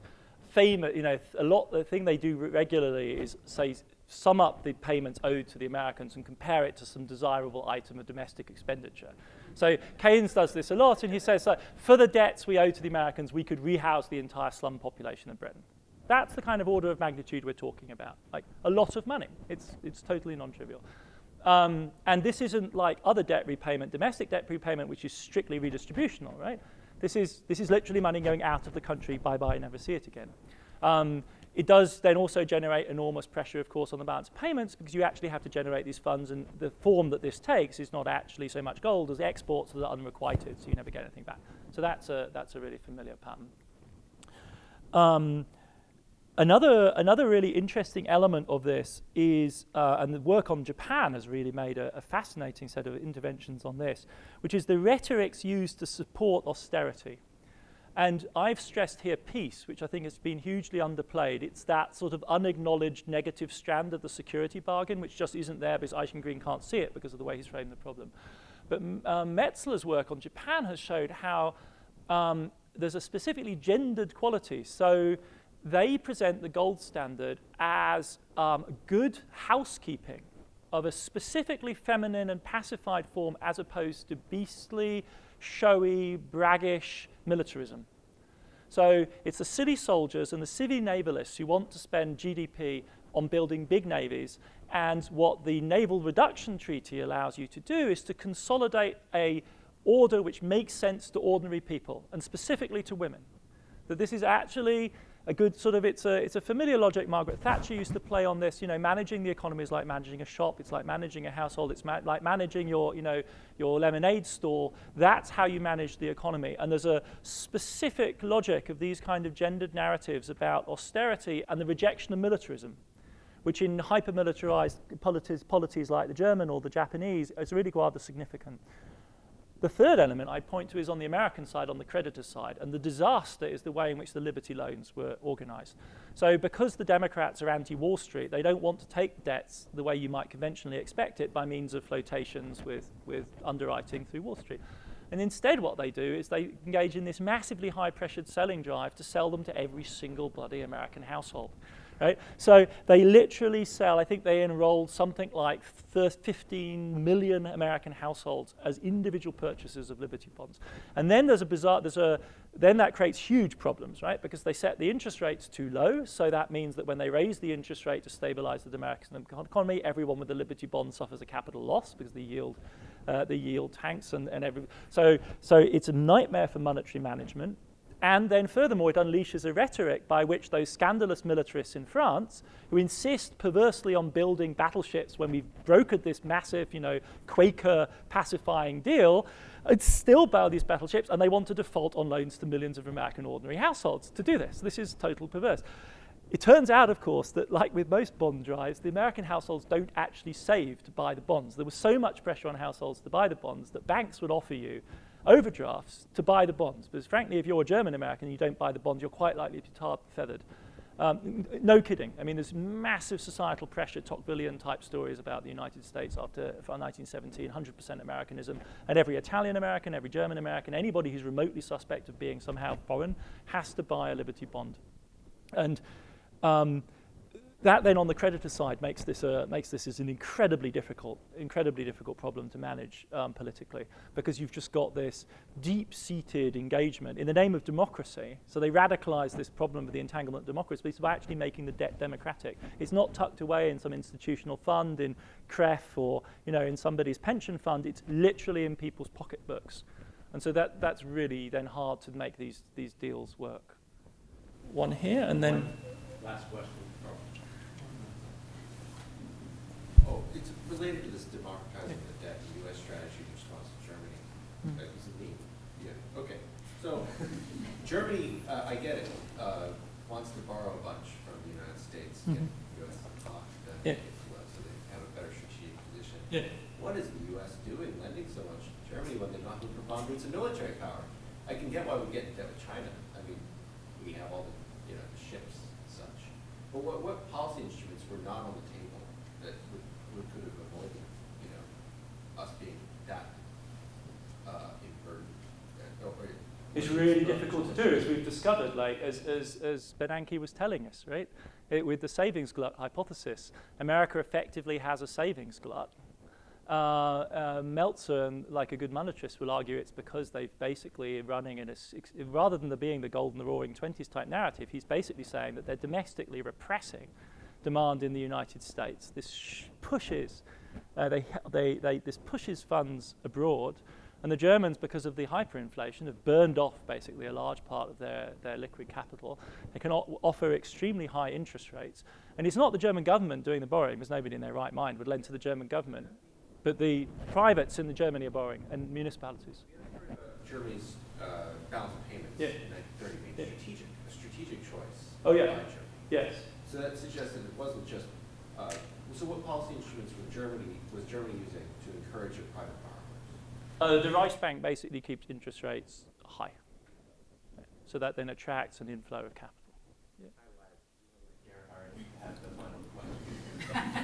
the thing they do regularly is say, sum up the payments owed to the Americans and compare it to some desirable item of domestic expenditure. So Keynes does this a lot, and he says, for the debts we owe to the Americans, we could rehouse the entire slum population of Britain. That's the kind of order of magnitude we're talking about, like a lot of money. It's totally non-trivial. And this isn't like other debt repayment, domestic debt repayment, which is strictly redistributional, right? This is literally money going out of the country, bye-bye, never see it again. It does then also generate enormous pressure, of course, on the balance of payments, because you actually have to generate these funds, and the form that this takes is not actually so much gold as exports that are unrequited, so you never get anything back. So that's a really familiar pattern. Another really interesting element of this is, and the work on Japan has really made a fascinating set of interventions on this, which is the rhetorics used to support austerity. And I've stressed here peace, which I think has been hugely underplayed. It's that sort of unacknowledged negative strand of the security bargain, which just isn't there because Eichengreen can't see it because of the way he's framed the problem. But Metzler's work on Japan has showed how there's a specifically gendered quality. So they present the gold standard as good housekeeping of a specifically feminine and pacified form as opposed to beastly, showy, braggish militarism. So it's the silly soldiers and the civvy navalists who want to spend GDP on building big navies, and what the Naval Reduction Treaty allows you to do is to consolidate a order which makes sense to ordinary people, and specifically to women. That this is actually a good sort of, it's a familiar logic Margaret Thatcher used to play on this. Managing the economy is like managing a shop. It's like managing a household. It's like managing your lemonade store. That's how you manage the economy. And there's a specific logic of these kind of gendered narratives about austerity and the rejection of militarism, which in hyper-militarized polities like the German or the Japanese is really rather significant. The third element I'd point to is on the American side, on the creditor side, and the disaster is the way in which the Liberty loans were organized. So because the Democrats are anti-Wall Street, they don't want to take debts the way you might conventionally expect it by means of flotations with underwriting through Wall Street. And instead what they do is they engage in this massively high-pressured selling drive to sell them to every single bloody American household. Right? So they literally sell, I think they enrolled something like 15 million American households as individual purchasers of Liberty bonds. And then then that creates huge problems, right? Because they set the interest rates too low, so that means that when they raise the interest rate to stabilize the American economy, everyone with the Liberty bond suffers a capital loss because the yield tanks so it's a nightmare for monetary management. And then furthermore, it unleashes a rhetoric by which those scandalous militarists in France, who insist perversely on building battleships when we've brokered this massive, Quaker pacifying deal, still buy these battleships, and they want to default on loans to millions of American ordinary households to do this. This is total perverse. It turns out, of course, that like with most bond drives, the American households don't actually save to buy the bonds. There was so much pressure on households to buy the bonds that banks would offer you overdrafts to buy the bonds. Because frankly, if you're a German American and you don't buy the bonds, you're quite likely to be tarred and feathered. No kidding. I mean, there's massive societal pressure, Tocquevillian type stories about the United States after 1917, 100% Americanism. And every Italian American, every German American, anybody who's remotely suspect of being somehow foreign has to buy a Liberty bond. And that then on the creditor side makes this as an incredibly difficult problem to manage politically, because you've just got this deep-seated engagement in the name of democracy. So they radicalize this problem with the entanglement of democracy by actually making the debt democratic. It's not tucked away in some institutional fund in CREF or in somebody's pension fund. It's literally in people's pocketbooks, and so that's really then hard to make these deals work. One here, and then last question. Oh, it's related to this democratizing the debt, the U.S. strategy in response to Germany. Is it me? Yeah. Okay. So Germany, I get it, wants to borrow a bunch from the United States, get the U.S. to talk, so they have a better strategic position. Yeah. What is the U.S. doing, lending so much to Germany when they don't have the preponderance of military power. I can get why we get in debt with China. I mean, we have all the, you know, the ships and such. But what policy instruments were not on the table that could have avoided, you know, us being that burdened? It's really difficult to do, as we've discovered, like as Bernanke was telling us, right? With the savings glut hypothesis, America effectively has a savings glut. Meltzer, like a good monetarist, will argue it's because they've basically running in rather than there being the golden roaring 20s type narrative, he's basically saying that they're domestically repressing demand in the United States. This pushes funds abroad. And the Germans, because of the hyperinflation, have burned off basically a large part of their liquid capital. They can offer extremely high interest rates. And it's not the German government doing the borrowing, because nobody in their right mind would lend to the German government. But the privates in Germany are borrowing, and municipalities. Germany's balance of payments in 1930 being a strategic choice. Oh, yeah. by Germany. Yes. So that suggests that it wasn't just, so what policy instruments was Germany using to encourage a private borrowers? The Reichsbank basically keeps interest rates high. So that then attracts an inflow of capital.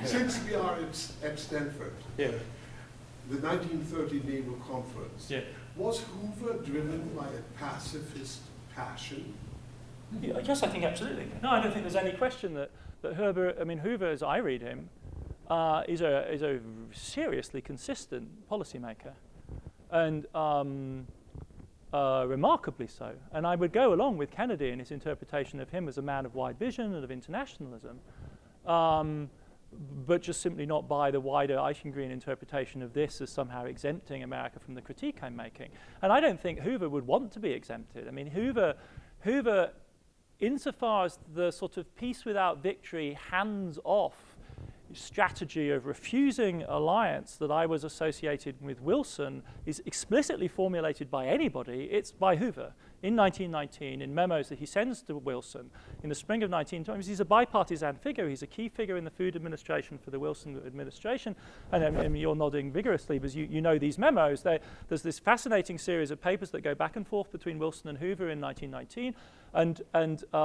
Since we are at Stanford, Yeah. the 1930 Naval Conference, Yeah. was Hoover driven by a pacifist passion? Yeah, yes, I think absolutely. No, I don't think there's any question that Hoover, as I read him, is a seriously consistent policymaker, and remarkably so. And I would go along with Kennedy in his interpretation of him as a man of wide vision and of internationalism, but just simply not by the wider Eichengreen interpretation of this as somehow exempting America from the critique I'm making. And I don't think Hoover would want to be exempted. I mean, Hoover, insofar as the sort of peace without victory, hands-off strategy of refusing alliance that I was associated with Wilson is explicitly formulated by anybody, it's by Hoover. In 1919, in memos that he sends to Wilson in the spring of 1920, he's a bipartisan figure. He's a key figure in the food administration for the Wilson administration. And you're nodding vigorously because you know these memos. There's this fascinating series of papers that go back and forth between Wilson and Hoover in 1919. And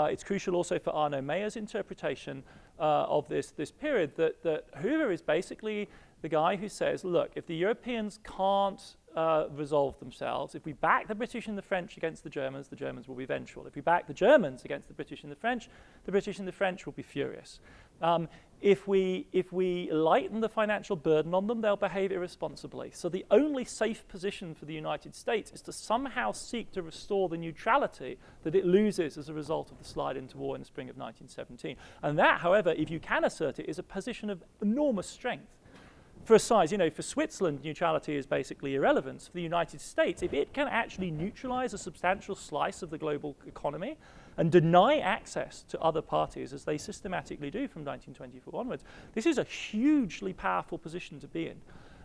it's crucial also for Arno Mayer's interpretation of this period that Hoover is basically the guy who says, look, if the Europeans can't resolve themselves, if we back the British and the French against the Germans will be vengeful. If we back the Germans against the British and the French will be furious. If we lighten the financial burden on them, they'll behave irresponsibly. So the only safe position for the United States is to somehow seek to restore the neutrality that it loses as a result of the slide into war in the spring of 1917. And that, however, if you can assert it, is a position of enormous strength. For a size, for Switzerland, neutrality is basically irrelevant. For the United States, if it can actually neutralize a substantial slice of the global economy and deny access to other parties, as they systematically do from 1924 onwards, this is a hugely powerful position to be in.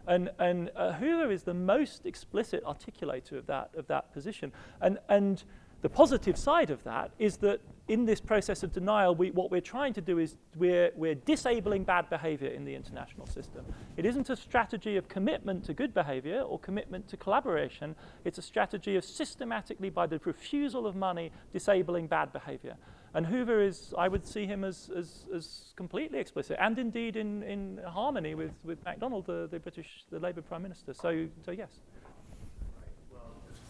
And Hoover is the most explicit articulator of that position. And the positive side of that is that in this process of denial, what we're trying to do is we're disabling bad behavior in the international system. It isn't a strategy of commitment to good behavior or commitment to collaboration. It's a strategy of systematically, by the refusal of money, disabling bad behavior. And Hoover is, I would see him as completely explicit, and indeed in harmony with MacDonald, the Labour Prime Minister. So yes.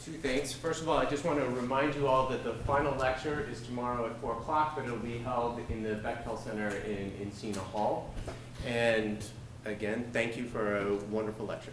Two things. First of all, I just want to remind you all that the final lecture is tomorrow at 4 o'clock, but it'll be held in the Bechtel Center in Sina Hall. And again, thank you for a wonderful lecture.